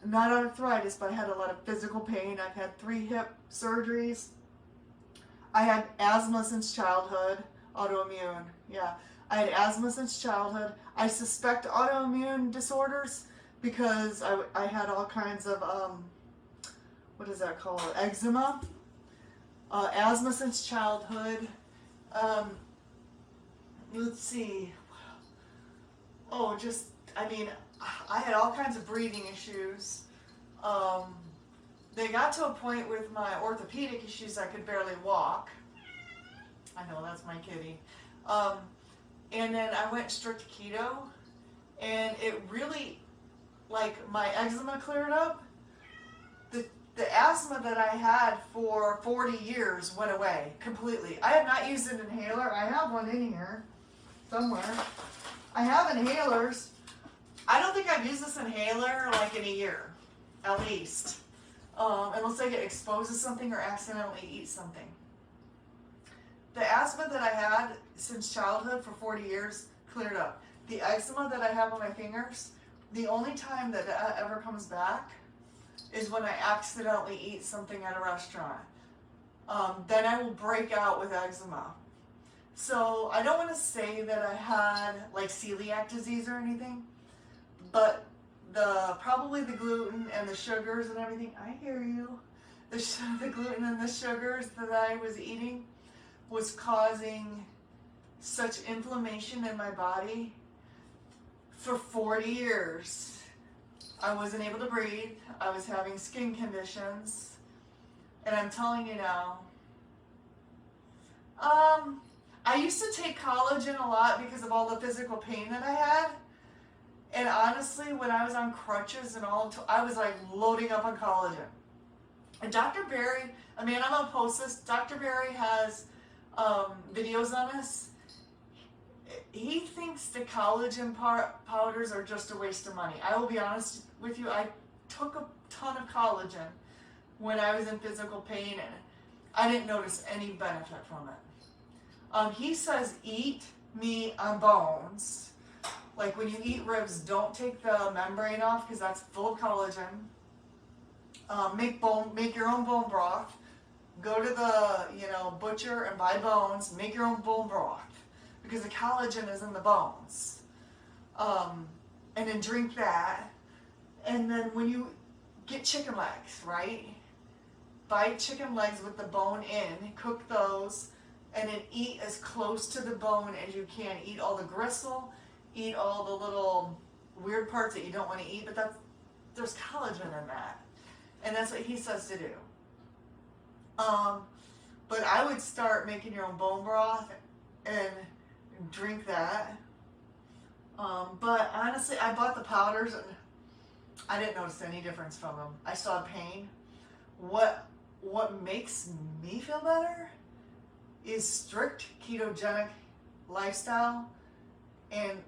not arthritis, but I had a lot of physical pain. I've had 3 hip surgeries. I had asthma since childhood, autoimmune. Yeah, I had asthma since childhood. I suspect autoimmune disorders because I had all kinds of, what is that called? Eczema. Asthma since childhood. Let's see. I had all kinds of breathing issues. They got to a point with my orthopedic issues I could barely walk. I know, that's my kitty. And then I went strict keto, and it really, my eczema cleared up. The asthma that I had for 40 years went away completely. I have not used an inhaler. I have one in here somewhere. I have inhalers. I don't think I've used this inhaler in a year, at least. Unless I get exposed to something or accidentally eat something. The asthma that I had since childhood for 40 years cleared up. The eczema that I have on my fingers, the only time that ever comes back is when I accidentally eat something at a restaurant. Then I will break out with eczema. So I don't want to say that I had celiac disease or anything, but probably the gluten and the sugars and everything, I hear you, the gluten and the sugars that I was eating was causing such inflammation in my body for 40 years. I wasn't able to breathe. I was having skin conditions. And I'm telling you now, I used to take collagen a lot because of all the physical pain that I had. And honestly, when I was on crutches and all, I was loading up on collagen. And Dr. Berry, I'm gonna post this. Dr. Berry has videos on this. He thinks the collagen powders are just a waste of money. I will be honest with you, I took a ton of collagen when I was in physical pain, and I didn't notice any benefit from it. He says eat meat on bones. When you eat ribs, don't take the membrane off because that's full of collagen. Make your own bone broth. Go to the butcher and buy bones. Make your own bone broth because the collagen is in the bones. And then drink that. And then when you get chicken legs, right? Buy chicken legs with the bone in. Cook those, and then eat as close to the bone as you can. Eat all the gristle. Eat all the little weird parts that you don't want to eat, but there's collagen in that. And that's what he says to do. But I would start making your own bone broth and drink that. But honestly, I bought the powders and I didn't notice any difference from them. I saw pain. What makes me feel better is strict ketogenic lifestyle and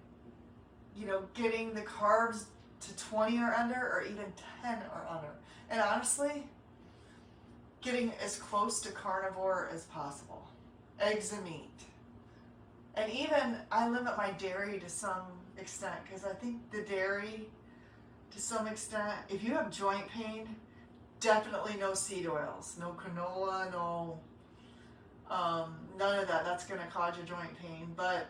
getting the carbs to 20 or under, or even 10 or under. And honestly, getting as close to carnivore as possible. Eggs and meat. And even, I limit my dairy to some extent, because I think the dairy, to some extent, if you have joint pain, definitely no seed oils. No canola, no, none of that. That's going to cause you joint pain. But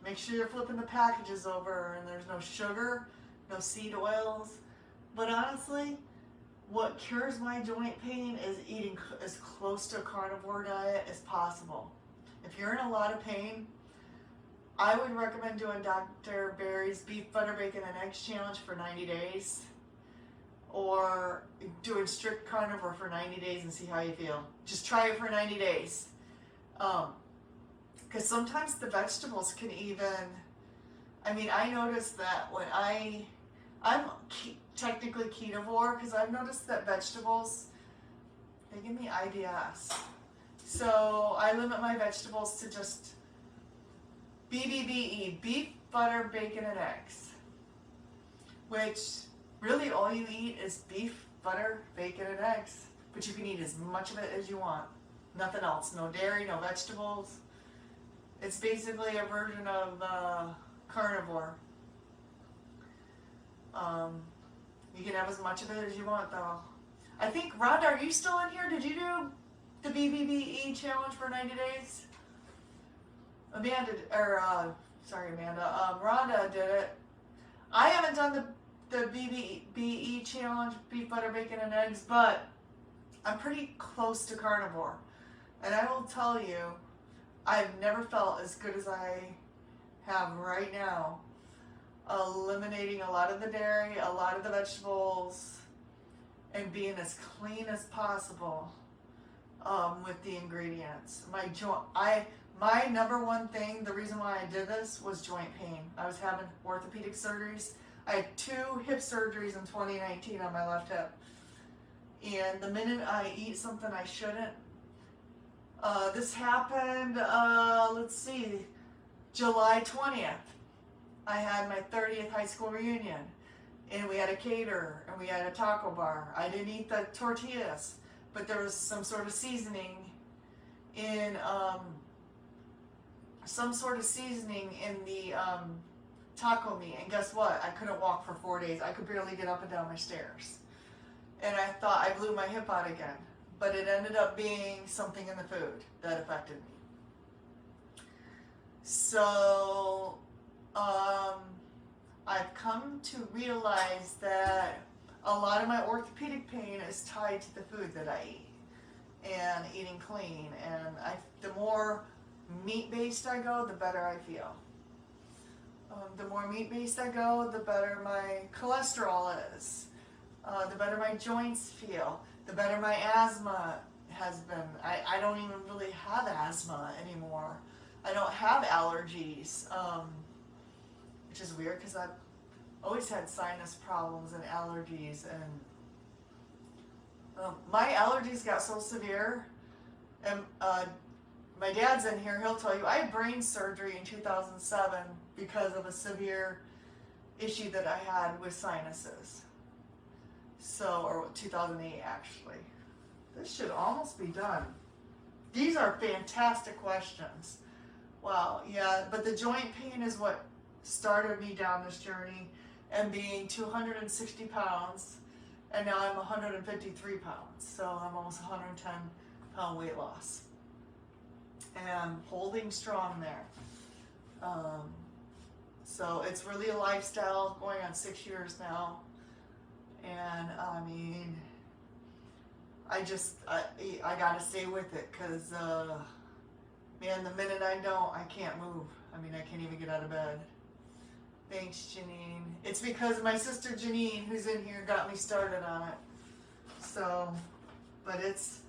make sure you're flipping the packages over and there's no sugar, no seed oils. But honestly, what cures my joint pain is eating as close to a carnivore diet as possible. If you're in a lot of pain, I would recommend doing Dr. Berry's Beef, Butter, Bacon, and Eggs Challenge for 90 days. Or doing strict carnivore for 90 days and see how you feel. Just try it for 90 days. Because sometimes the vegetables can even, I mean, I noticed that when I'm technically ketovore, because I've noticed that vegetables, they give me IBS. So I limit my vegetables to just BBBE, beef, butter, bacon, and eggs. Which, really all you eat is beef, butter, bacon, and eggs. But you can eat as much of it as you want. Nothing else. No dairy, no vegetables. It's basically a version of carnivore. You can have as much of it as you want, though. I think, Rhonda, are you still in here? Did you do the BBBE challenge for 90 days? Amanda, Rhonda did it. I haven't done the BBBE challenge, beef, butter, bacon, and eggs, but I'm pretty close to carnivore. And I will tell you, I've never felt as good as I have right now. Eliminating a lot of the dairy, a lot of the vegetables, and being as clean as possible with the ingredients. My number one thing, the reason why I did this was joint pain. I was having orthopedic surgeries. I had 2 hip surgeries in 2019 on my left hip. And the minute I eat something I shouldn't, this happened, let's see, July 20th. I had my 30th high school reunion, and we had a caterer, and we had a taco bar. I didn't eat the tortillas, but there was some sort of seasoning in, the taco meat, and guess what? I couldn't walk for 4 days. I could barely get up and down my stairs. And I thought I blew my hip out again, but it ended up being something in the food that affected me. So, I've come to realize that a lot of my orthopedic pain is tied to the food that I eat and eating clean. And the more meat-based I go, the better I feel. The more meat-based I go, the better my cholesterol is. The better my joints feel. The better my asthma has been. I don't even really have asthma anymore. I don't have allergies, which is weird because I've always had sinus problems and allergies. And my allergies got so severe, and my dad's in here, he'll tell you, I had brain surgery in 2007 because of a severe issue that I had with sinuses. So, or 2008 actually. This should almost be done. These are fantastic questions. Wow, yeah, but the joint pain is what started me down this journey, and being 260 pounds, and now I'm 153 pounds, so I'm almost 110 pound weight loss. And holding strong there. So it's really a lifestyle, going on 6 years now. And I mean, I gotta stay with it, because man, the minute I don't, I can't move. I mean, I can't even get out of bed. Thanks, Janine. It's because my sister Janine, who's in here, got me started on it. So, but it's,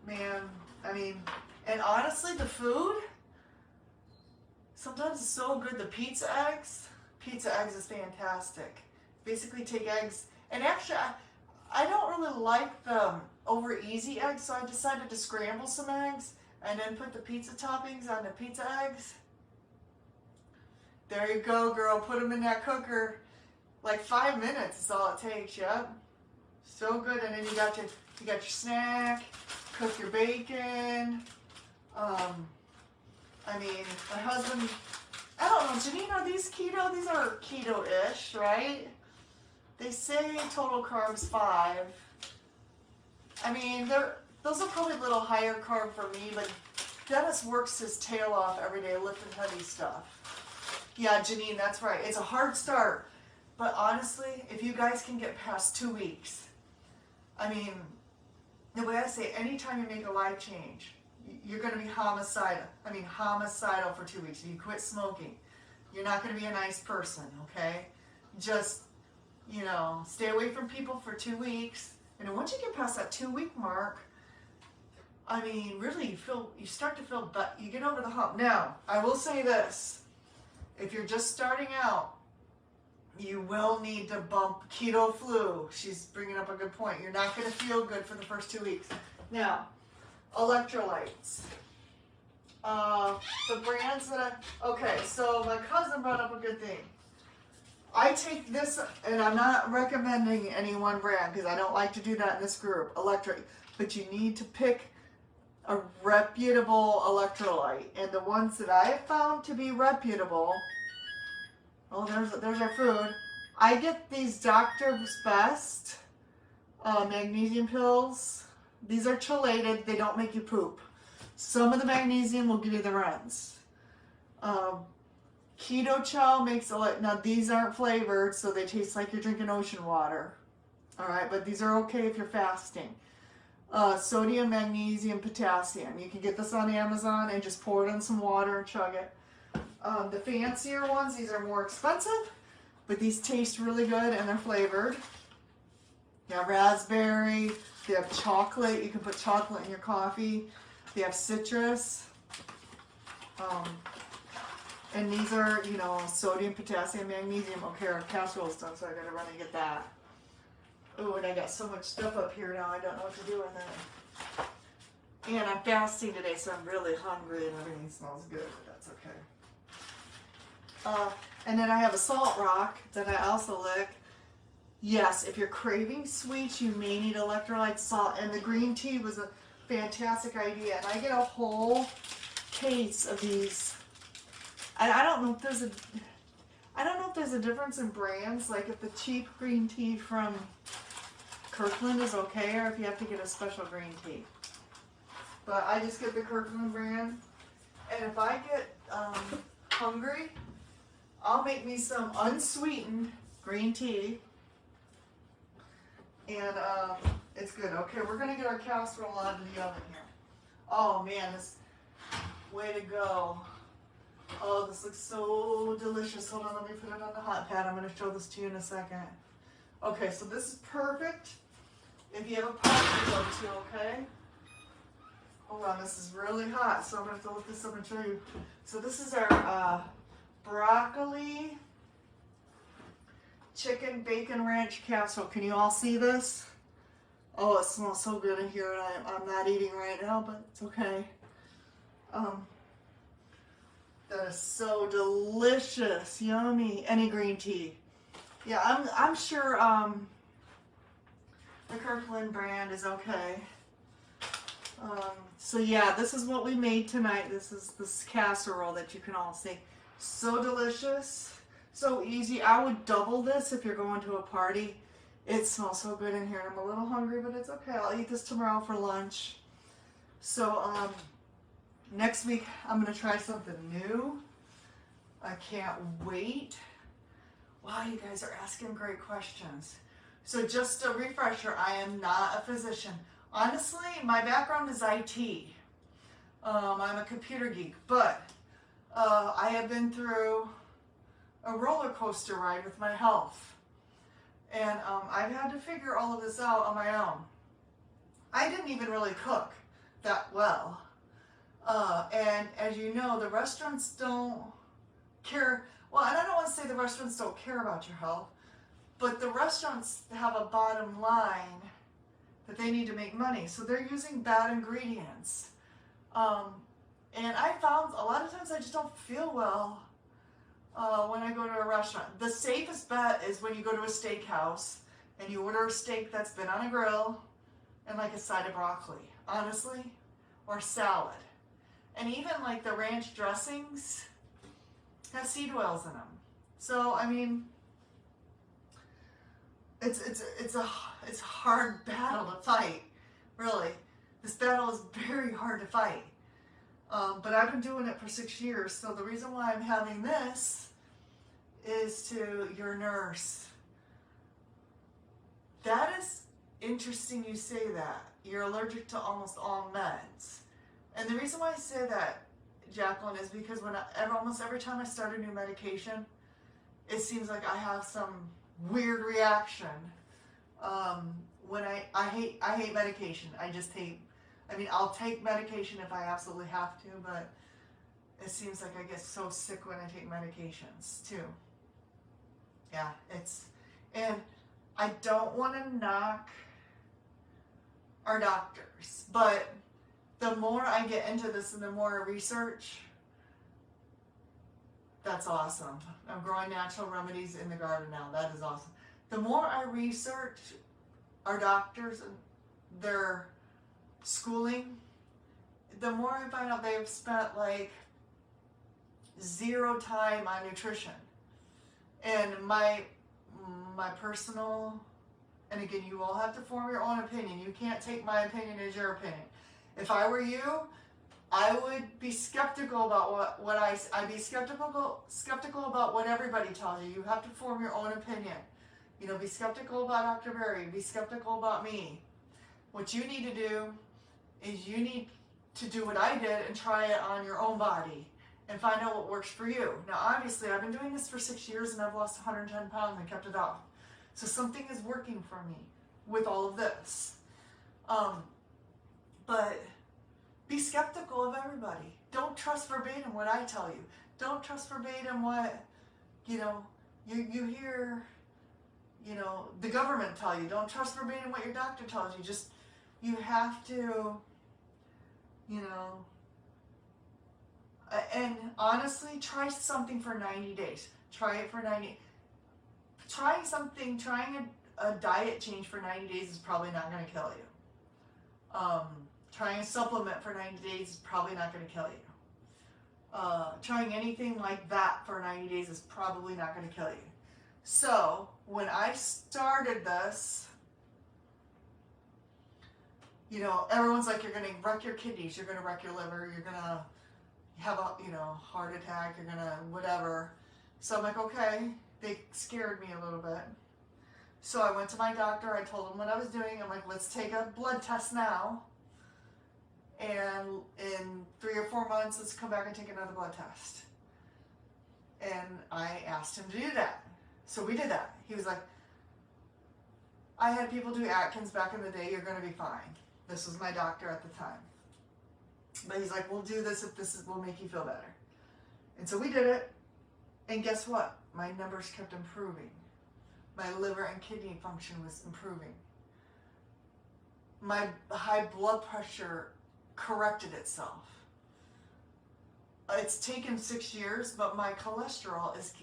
man, I mean, and honestly, the food, sometimes it's so good. The pizza eggs is fantastic. Basically take eggs, and actually, I don't really like the over easy eggs, so I decided to scramble some eggs and then put the pizza toppings on the pizza eggs. There you go, girl. Put them in that cooker. Like 5 minutes is all it takes. Yep. So good. And then you got your snack. Cook your bacon. I mean, my husband, I don't know, Janine, are these keto? These are keto-ish, right? They say total carbs 5. I mean, those are probably a little higher carb for me, but Dennis works his tail off every day lifting heavy stuff. Yeah, Janine, that's right. It's a hard start, but honestly, if you guys can get past 2 weeks, I mean, the way I say, anytime you make a life change, you're going to be homicidal. I mean, homicidal for 2 weeks. If you quit smoking, you're not going to be a nice person, okay? Just, you know, stay away from people for 2 weeks. And once you get past that 2-week mark, I mean, really, you start to feel, you get over the hump. Now, I will say this. If you're just starting out, you will need to bump keto flu. She's bringing up a good point. You're not going to feel good for the first 2 weeks. Now, electrolytes. The brands that okay, so my cousin brought up a good thing. I take this, and I'm not recommending any one brand because I don't like to do that in this group, but you need to pick a reputable electrolyte. And the ones that I have found to be reputable, oh, there's our food. I get these Doctor's Best magnesium pills. These are chelated. They don't make you poop. Some of the magnesium will give you the runs. Keto Chow makes now these aren't flavored, so they taste like you're drinking ocean water. All right, but these are okay if you're fasting. Sodium, magnesium, potassium. You can get this on Amazon and just pour it in some water and chug it. The fancier ones, these are more expensive, but these taste really good and they're flavored. They have raspberry, they have chocolate. You can put chocolate in your coffee. They have citrus. And these are, you know, sodium, potassium, magnesium. Okay, our casserole's done, so I gotta run and get that. Oh, and I got so much stuff up here now, I don't know what to do with it. And I'm fasting today, so I'm really hungry and everything smells good, but that's okay. And then I have a salt rock that I also lick. Yes, if you're craving sweets, you may need electrolyte salt. And the green tea was a fantastic idea. And I get a whole case of these. And I don't know if there's a difference in brands. Like if the cheap green tea from Kirkland is okay, or if you have to get a special green tea. But I just get the Kirkland brand. And if I get hungry, I'll make me some unsweetened green tea. And it's good. Okay, we're going to get our casserole out of the oven here. Oh man, this, way to go. Oh, this looks so delicious. Hold on, let me put it on the hot pad. I'm going to show this to you in a second. Okay, so this is perfect if you have a pot to go to, okay? Hold on, this is really hot, so I'm going to have to look this up and show you. So this is our broccoli chicken bacon ranch casserole. Can you all see this? Oh, it smells so good in here, and I'm not eating right now, but it's okay. That is so delicious, yummy. Any green tea. Yeah, I'm sure the Kirkland brand is okay. So yeah, this is what we made tonight. This is this casserole that you can all see. So delicious, so easy. I would double this if you're going to a party. It smells so good in here. I'm a little hungry, but it's okay. I'll eat this tomorrow for lunch. So next week I'm gonna try something new. I can't wait. Wow, you guys are asking great questions. So just a refresher, I am not a physician. Honestly, my background is IT. I'm a computer geek, but I have been through a roller coaster ride with my health. And I've had to figure all of this out on my own. I didn't even really cook that well. And as you know, the restaurants don't care. Well, and I don't want to say the restaurants don't care about your health, but the restaurants have a bottom line that they need to make money. So they're using bad ingredients. And I found a lot of times I just don't feel well when I go to a restaurant. The safest bet is when you go to a steakhouse and you order a steak that's been on a grill and like a side of broccoli, honestly, or salad. And even like the ranch dressings have seed oils in them. So, I mean, it's a hard battle to fight, really. This battle is very hard to fight. But I've been doing it for 6 years, so the reason why I'm having this is to your nurse. That is interesting you say that. You're allergic to almost all meds. And the reason why I say that, Jacqueline, is because almost every time I start a new medication, it seems like I have some weird reaction. When I hate medication. I just hate, I mean, I'll take medication if I absolutely have to, but it seems like I get so sick when I take medications too. Yeah, and I don't want to knock our doctors, but the more I get into this and the more I research, that's awesome. I'm growing natural remedies in the garden now. That is awesome. The more I research our doctors and their schooling, the more I find out they've spent like 0 time on nutrition. And my personal, and again, you all have to form your own opinion. You can't take my opinion as your opinion. If I were you, I would be skeptical about I'd be skeptical about what everybody tells you. You have to form your own opinion. You know, be skeptical about Dr. Berry, be skeptical about me. What you need to do is you need to do what I did and try it on your own body and find out what works for you. Now, obviously, I've been doing this for 6 years and I've lost 110 pounds and kept it off. So something is working for me with all of this. But be skeptical of everybody. Don't trust verbatim what I tell you. Don't trust verbatim what, you hear, the government tell you. Don't trust verbatim what your doctor tells you. Just, you have to, and honestly, try something for 90 days. Try it for 90. Trying a diet change for 90 days is probably not going to kill you. Trying a supplement for 90 days is probably not going to kill you. Trying anything like that for 90 days is probably not going to kill you. So, when I started this, everyone's like, you're going to wreck your kidneys, you're going to wreck your liver, you're going to have a, heart attack, you're going to whatever. So I'm like, okay, they scared me a little bit. So I went to my doctor, I told him what I was doing, I'm like, let's take a blood test now. And in 3 or 4 months, let's come back and take another blood test. And I asked him to do that. So we did that. He was like, I had people do Atkins back in the day, you're going to be fine. This was my doctor at the time. But he's like, we'll do this if will make you feel better. And so we did it. And guess what? My numbers kept improving. My liver and kidney function was improving. My high blood pressure corrected itself. It's taken 6 years, but my cholesterol is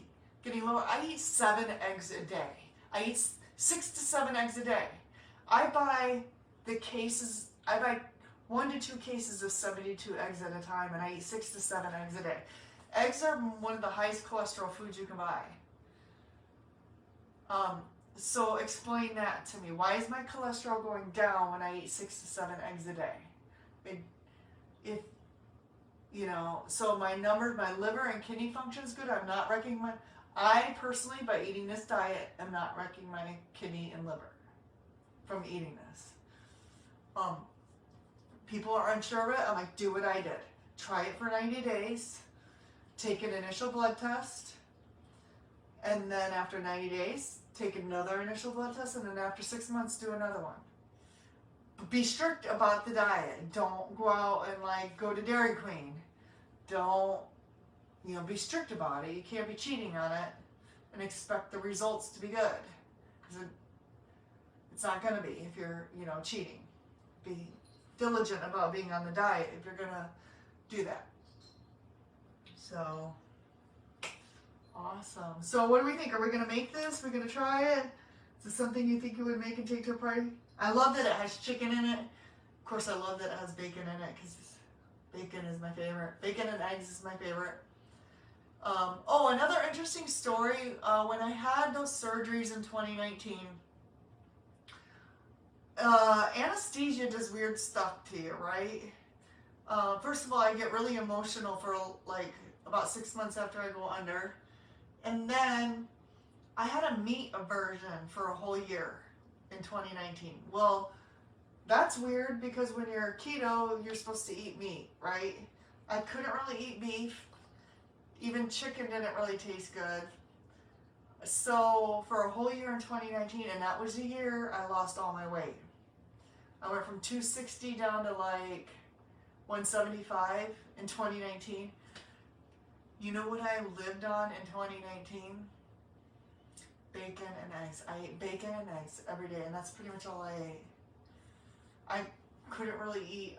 getting lower. I eat 7 eggs a day. I eat 6 to 7 eggs a day. I buy 1 to 2 cases of 72 eggs at a time, and I eat 6 to 7 eggs a day. Eggs are one of the highest cholesterol foods you can buy. So explain that to me. Why is my cholesterol going down when I eat 6 to 7 eggs a day? So my numbers, my liver and kidney function is good. I'm not wrecking I personally, by eating this diet, am not wrecking my kidney and liver from eating this. People are unsure of it. I'm like, do what I did. Try it for 90 days. Take an initial blood test. And then after 90 days, take another initial blood test. And then after 6 months, do another one. Be strict about the diet. Don't go out and go to Dairy Queen. Don't, be strict about it. You can't be cheating on it and expect the results to be good. Because it's not going to be if you're, cheating. Be diligent about being on the diet if you're going to do that. So, awesome. So what do we think? Are we going to make this? We're going to try it? Is this something you think you would make and take to a party? I love that it has chicken in it. Of course, I love that it has bacon in it because bacon is my favorite. Bacon and eggs is my favorite. Another interesting story. When I had those surgeries in 2019, anesthesia does weird stuff to you, right? First of all, I get really emotional for about 6 months after I go under. And then I had a meat aversion for a whole year in 2019. Well, That's weird because when you're keto, you're supposed to eat meat, right? I couldn't really eat beef. Even chicken didn't really taste good. So for a whole year in 2019, and that was a year I lost all my weight. I went from 260 down to like 175 in 2019. You know what I lived on in 2019? Bacon and eggs. I ate bacon and eggs every day, and that's pretty much all I ate. I couldn't really eat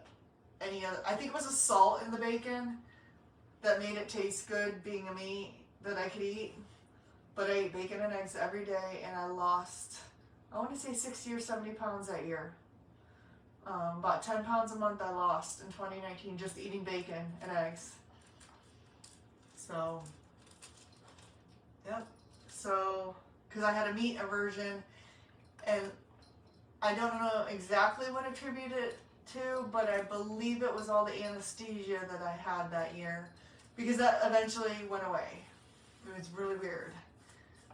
any other. I think it was the salt in the bacon that made it taste good being a meat that I could eat. But I ate bacon and eggs every day, and I lost, I want to say 60 or 70 pounds that year. About 10 pounds a month I lost in 2019 just eating bacon and eggs. So, yep. So, because I had a meat aversion, and I don't know exactly what attributed it to, but I believe it was all the anesthesia that I had that year, because that eventually went away. It was really weird.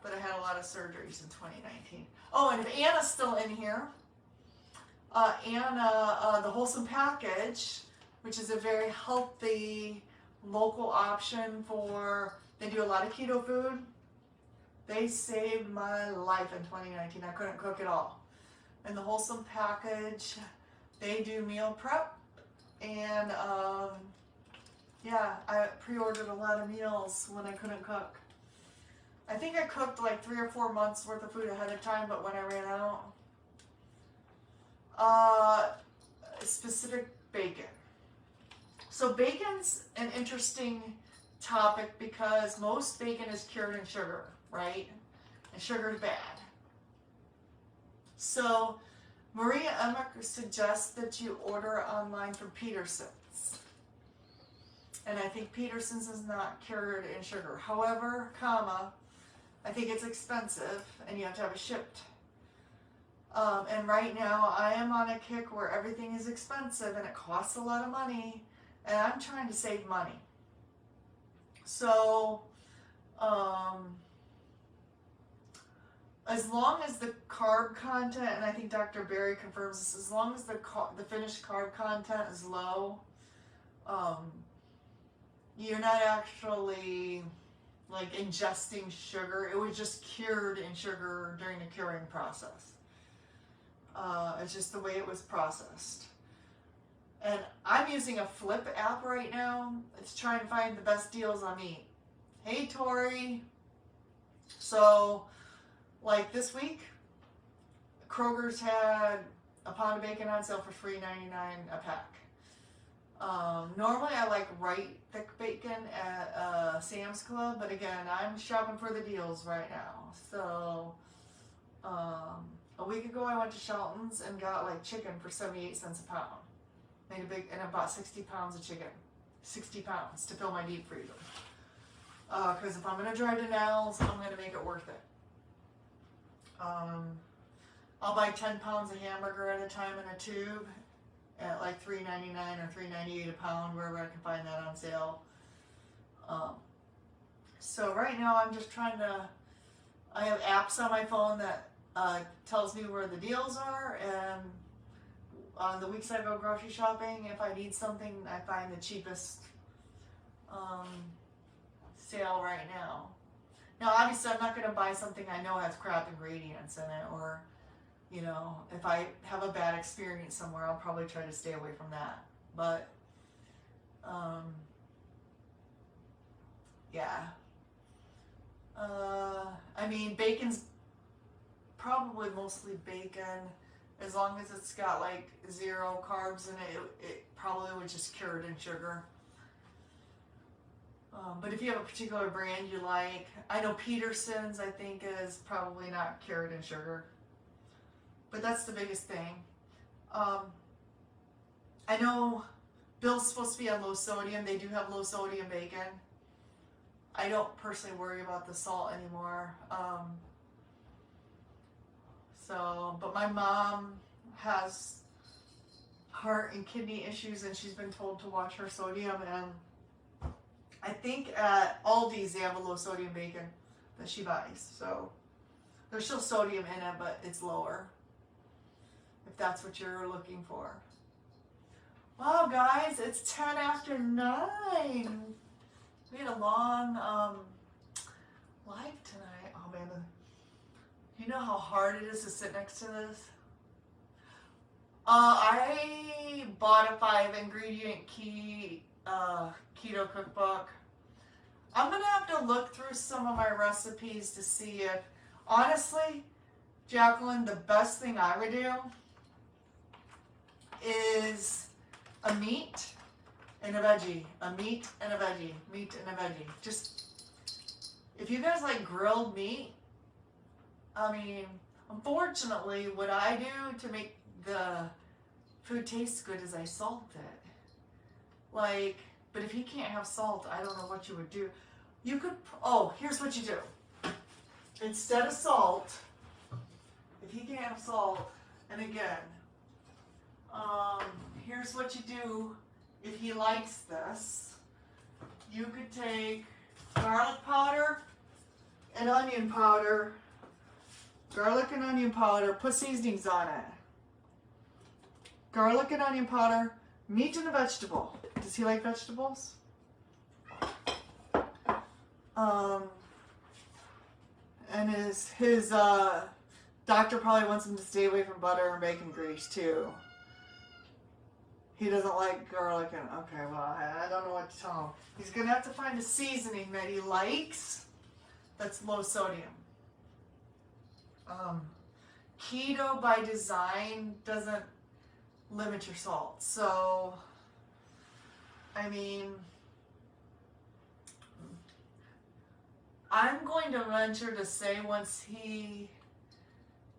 But I had a lot of surgeries in 2019. Oh, and if Anna's still in here, Anna, the Wholesome Package, which is a very healthy local option for, they do a lot of keto food. They saved my life in 2019. I couldn't cook at all. And the Wholesome Package, they do meal prep. And yeah, I pre-ordered a lot of meals when I couldn't cook. I think I cooked like 3 or 4 months worth of food ahead of time, but when I ran out, specific bacon. So bacon's an interesting topic because most bacon is cured in sugar, right? And sugar is bad. So Maria Emick suggests that you order online from Peterson's. And I think Peterson's is not cured in sugar. However, I think it's expensive and you have to have it shipped. And right now I am on a kick where everything is expensive and it costs a lot of money, and I'm trying to save money. So as long as the carb content, and I think Dr. Berry confirms this, as long as the finished carb content is low, you're not actually like ingesting sugar. It was just cured in sugar during the curing process. It's just the way it was processed. And I'm using a Flip app right now. It's trying to find the best deals on meat. Hey, Tori. So, like this week, Kroger's had a pound of bacon on sale for $3.99 a pack. Normally I like right thick bacon at Sam's Club, but again, I'm shopping for the deals right now. So, a week ago I went to Shelton's and got like chicken for 78 cents a pound. And I bought 60 pounds of chicken. 60 pounds to fill my deep freezer. Because if I'm going to drive to Nels, I'm going to make it worth it. I'll buy 10 pounds of hamburger at a time in a tube at like $3.99 or $3.98 a pound, wherever I can find that on sale. So right now I'm just trying to, I have apps on my phone that tells me where the deals are, and on the weeks I go grocery shopping, if I need something, I find the cheapest sale right now. Now obviously I'm not going to buy something I know has crap ingredients in it, or you know, if I have a bad experience somewhere, I'll probably try to stay away from that. But yeah, I mean, bacon's probably mostly bacon. As long as it's got like 0 carbs in it, it probably was just cured in sugar. But if you have a particular brand you like, I know Peterson's I think is probably not cured in sugar. But that's the biggest thing. I know Bill's supposed to be on low sodium. They do have low sodium bacon. I don't personally worry about the salt anymore. But my mom has heart and kidney issues, and she's been told to watch her sodium. And I think at Aldi's they have a low sodium bacon that she buys. So there's still sodium in it, but it's lower. if that's what you're looking for. Wow, guys, it's 10 after 9. We had a long live tonight. Oh, man. You know how hard it is to sit next to this? I bought a 5-ingredient keto cookbook. I'm going to have to look through some of my recipes to see if, honestly, Jacqueline, the best thing I would do is a meat and a veggie. A meat and a veggie. Meat and a veggie. Just, if you guys like grilled meat, I mean, unfortunately, what I do to make the food taste good is I salt it. Like, but if you can't have salt, I don't know what you would do. You could, oh, here's what you do. Instead of salt, if you can't have salt, and again, here's what you do if he likes this. You could take garlic powder and onion powder, garlic and onion powder, put seasonings on it. Garlic and onion powder, meat and a vegetable. Does he like vegetables? And his doctor probably wants him to stay away from butter and bacon grease too. He doesn't like garlic and, okay, well, I don't know what to tell him. He's going to have to find a seasoning that he likes that's low sodium. Keto by design doesn't limit your salt. So, I mean, I'm going to venture to say once he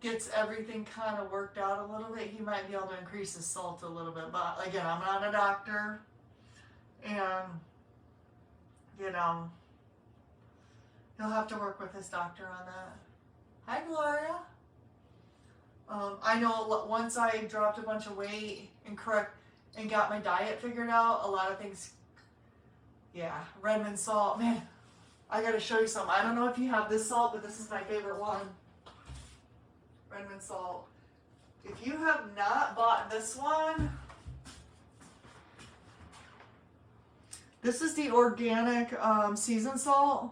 gets everything kind of worked out a little bit, he might be able to increase his salt a little bit. But again, I'm not a doctor, and you know, he'll have to work with his doctor on that. Hi, Gloria. I know once I dropped a bunch of weight and got my diet figured out, a lot of things, yeah, Redmond salt, man, I gotta show you something. I don't know if you have this salt, but this is my favorite one. Redmond salt. If you have not bought this one, this is the organic seasoned salt.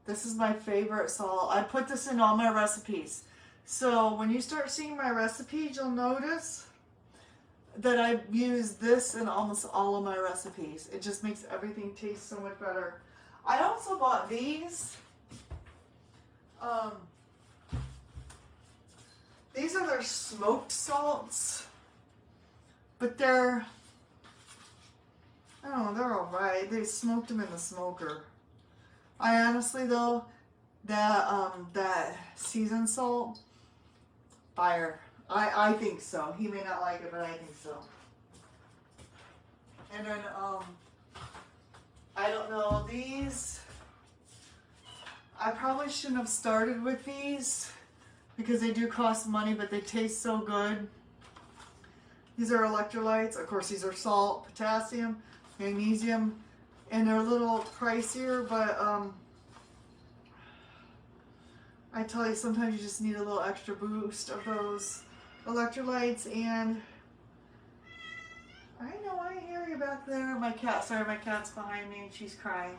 This is my favorite salt. I put this in all my recipes. So when you start seeing my recipes, you'll notice that I use this in almost all of my recipes. It just makes everything taste so much better. I also bought these. These are their smoked salts, but they're, I don't know, they're alright. They smoked them in the smoker. I honestly though, that seasoned salt, fire. I think so. He may not like it, but I think so. And then, I don't know, these, I probably shouldn't have started with these because they do cost money, but they taste so good. These are electrolytes. Of course, these are salt, potassium, magnesium, and they're a little pricier, but I tell you, sometimes you just need a little extra boost of those electrolytes. And I know I hear you back there. My cat, sorry, my cat's behind me and she's crying.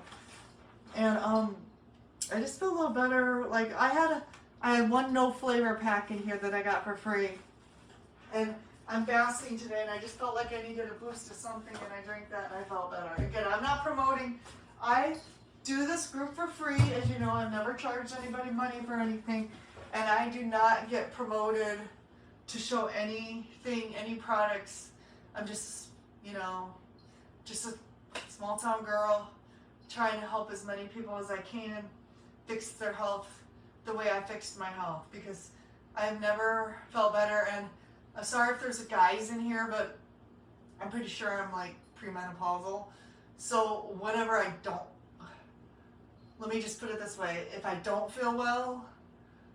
And I just feel a little better. Like I had one no flavor pack in here that I got for free, and I'm fasting today, and I just felt like I needed a boost of something, and I drank that and I felt better. Again, I'm not promoting. I do this group for free. As you know, I've never charged anybody money for anything, and I do not get promoted to show anything, any products. I'm just, you know, just a small town girl trying to help as many people as I can fix their health the way I fixed my health, because I have never felt better. And I'm sorry if there's guys in here, but I'm pretty sure I'm like premenopausal. So whenever I don't, let me just put it this way, if I don't feel well,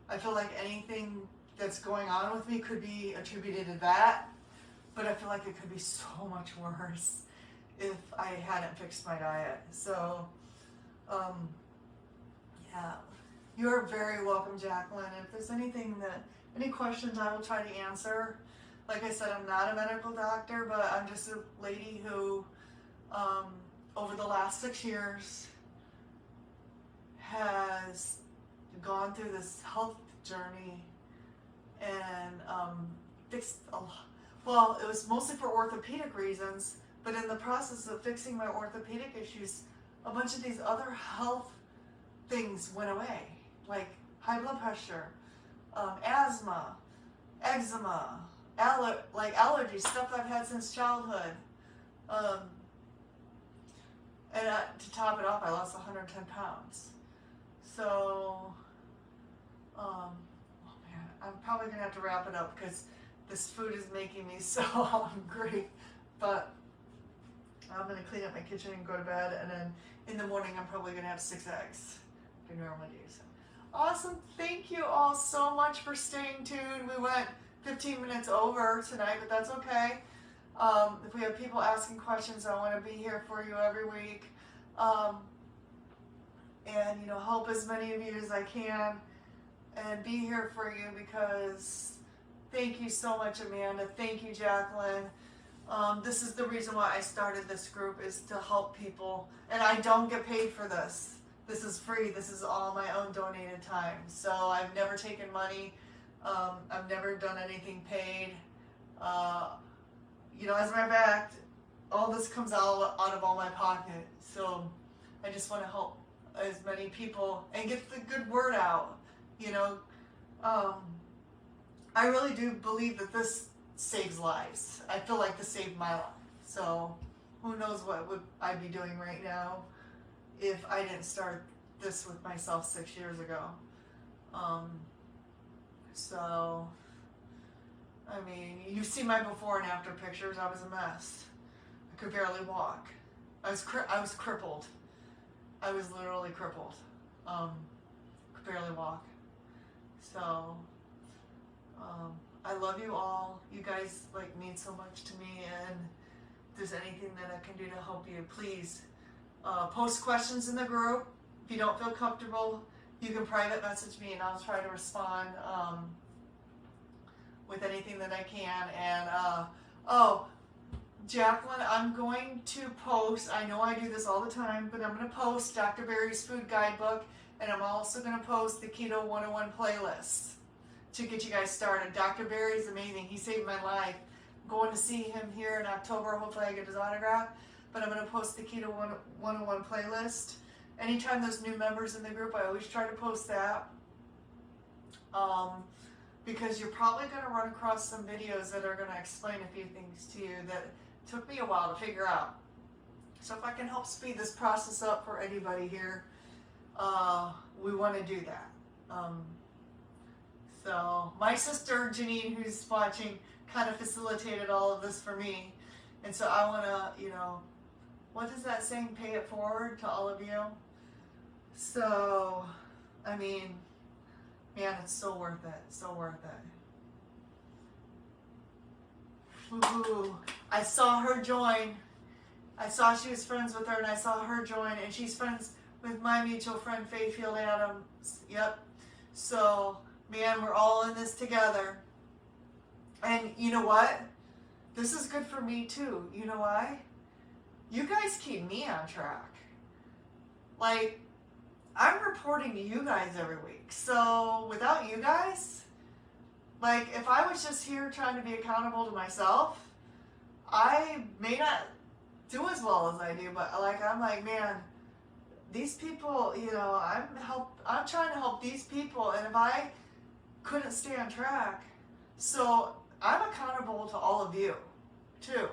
I feel like anything that's going on with me could be attributed to that, but I feel like it could be so much worse if I hadn't fixed my diet. So, yeah, you're very welcome, Jacqueline. If there's anything that, Any questions I will try to answer. Like I said, I'm not a medical doctor, but I'm just a lady who, over the last 6 years, has gone through this health journey and fixed a lot. Well, it was mostly for orthopedic reasons, but in the process of fixing my orthopedic issues, a bunch of these other health things went away, like high blood pressure, asthma, eczema, allergies, stuff I've had since childhood. And to top it off, I lost 110 pounds. So, oh man, I'm probably going to have to wrap it up because this food is making me so hungry. But I'm going to clean up my kitchen and go to bed. And then in the morning, I'm probably going to have 6 eggs. I normally do. So. Awesome. Thank you all so much for staying tuned. We went 15 minutes over tonight, but that's okay. If we have people asking questions, I want to be here for you every week. And, help as many of you as I can and be here for you because thank you so much, Amanda. Thank you, Jacqueline. This is the reason why I started this group, is to help people. And I don't get paid for this. This is free. This is all my own donated time. So I've never taken money. I've never done anything paid. As a matter of fact, all this comes out of all my pocket. So I just want to help as many people and get the good word out. I really do believe that this saves lives. I feel like this saved my life. So who knows what would I be doing right now if I didn't start this with myself 6 years ago. So, I mean, you see my before and after pictures. I was a mess. I could barely walk. I was crippled. I was literally crippled. Could barely walk. So, I love you all. You guys mean so much to me, and if there's anything that I can do to help you, please post questions in the group. If you don't feel comfortable, you can private message me and I'll try to respond with anything that I can. And Jacqueline, I'm going to post, I know I do this all the time, but I'm going to post Dr. Barry's food guidebook, and I'm also going to post the Keto 101 playlist to get you guys started. Dr. Barry's amazing. He saved my life. I'm going to see him here in October. Hopefully I get his autograph. But I'm going to post the Keto 101 playlist. Anytime there's new members in the group, I always try to post that. Because you're probably going to run across some videos that are going to explain a few things to you that took me a while to figure out. So if I can help speed this process up for anybody here, we want to do that. So my sister Janine, who's watching, kind of facilitated all of this for me. And so I want to, what does that saying, pay it forward to all of you? So, I mean, man, it's so worth it. So worth it. Ooh, I saw her join. I saw she was friends with her, and I saw her join, and she's friends with my mutual friend, Fayefield Adams. Yep. So, man, we're all in this together. And you know what? This is good for me, too. You know why? You guys keep me on track. I'm reporting to you guys every week. So without you guys, if I was just here trying to be accountable to myself, I may not do as well as I do. But I'm man, these people, I'm trying to help these people. And if I couldn't stay on track, so I'm accountable to all of you too.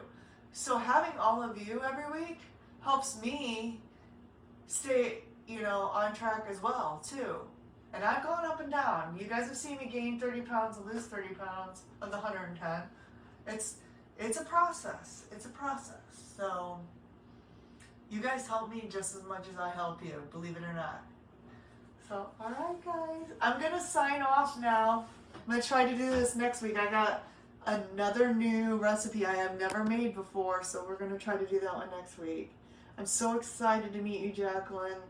So having all of you every week helps me stay, on track as well, too. And I've gone up and down. You guys have seen me gain 30 pounds and lose 30 pounds of the 110. It's a process. It's a process. So you guys help me just as much as I help you, believe it or not. So, all right, guys. I'm going to sign off now. I'm going to try to do this next week. I got another new recipe I have never made before, so we're going to try to do that one next week. I'm so excited to meet you, Jacqueline,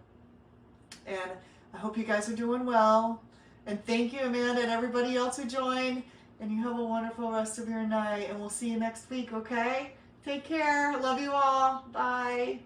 and I hope you guys are doing well, And thank you, Amanda, and everybody else who joined. And you have a wonderful rest of your night. And we'll see you next week, okay? Take care. Love you all. Bye.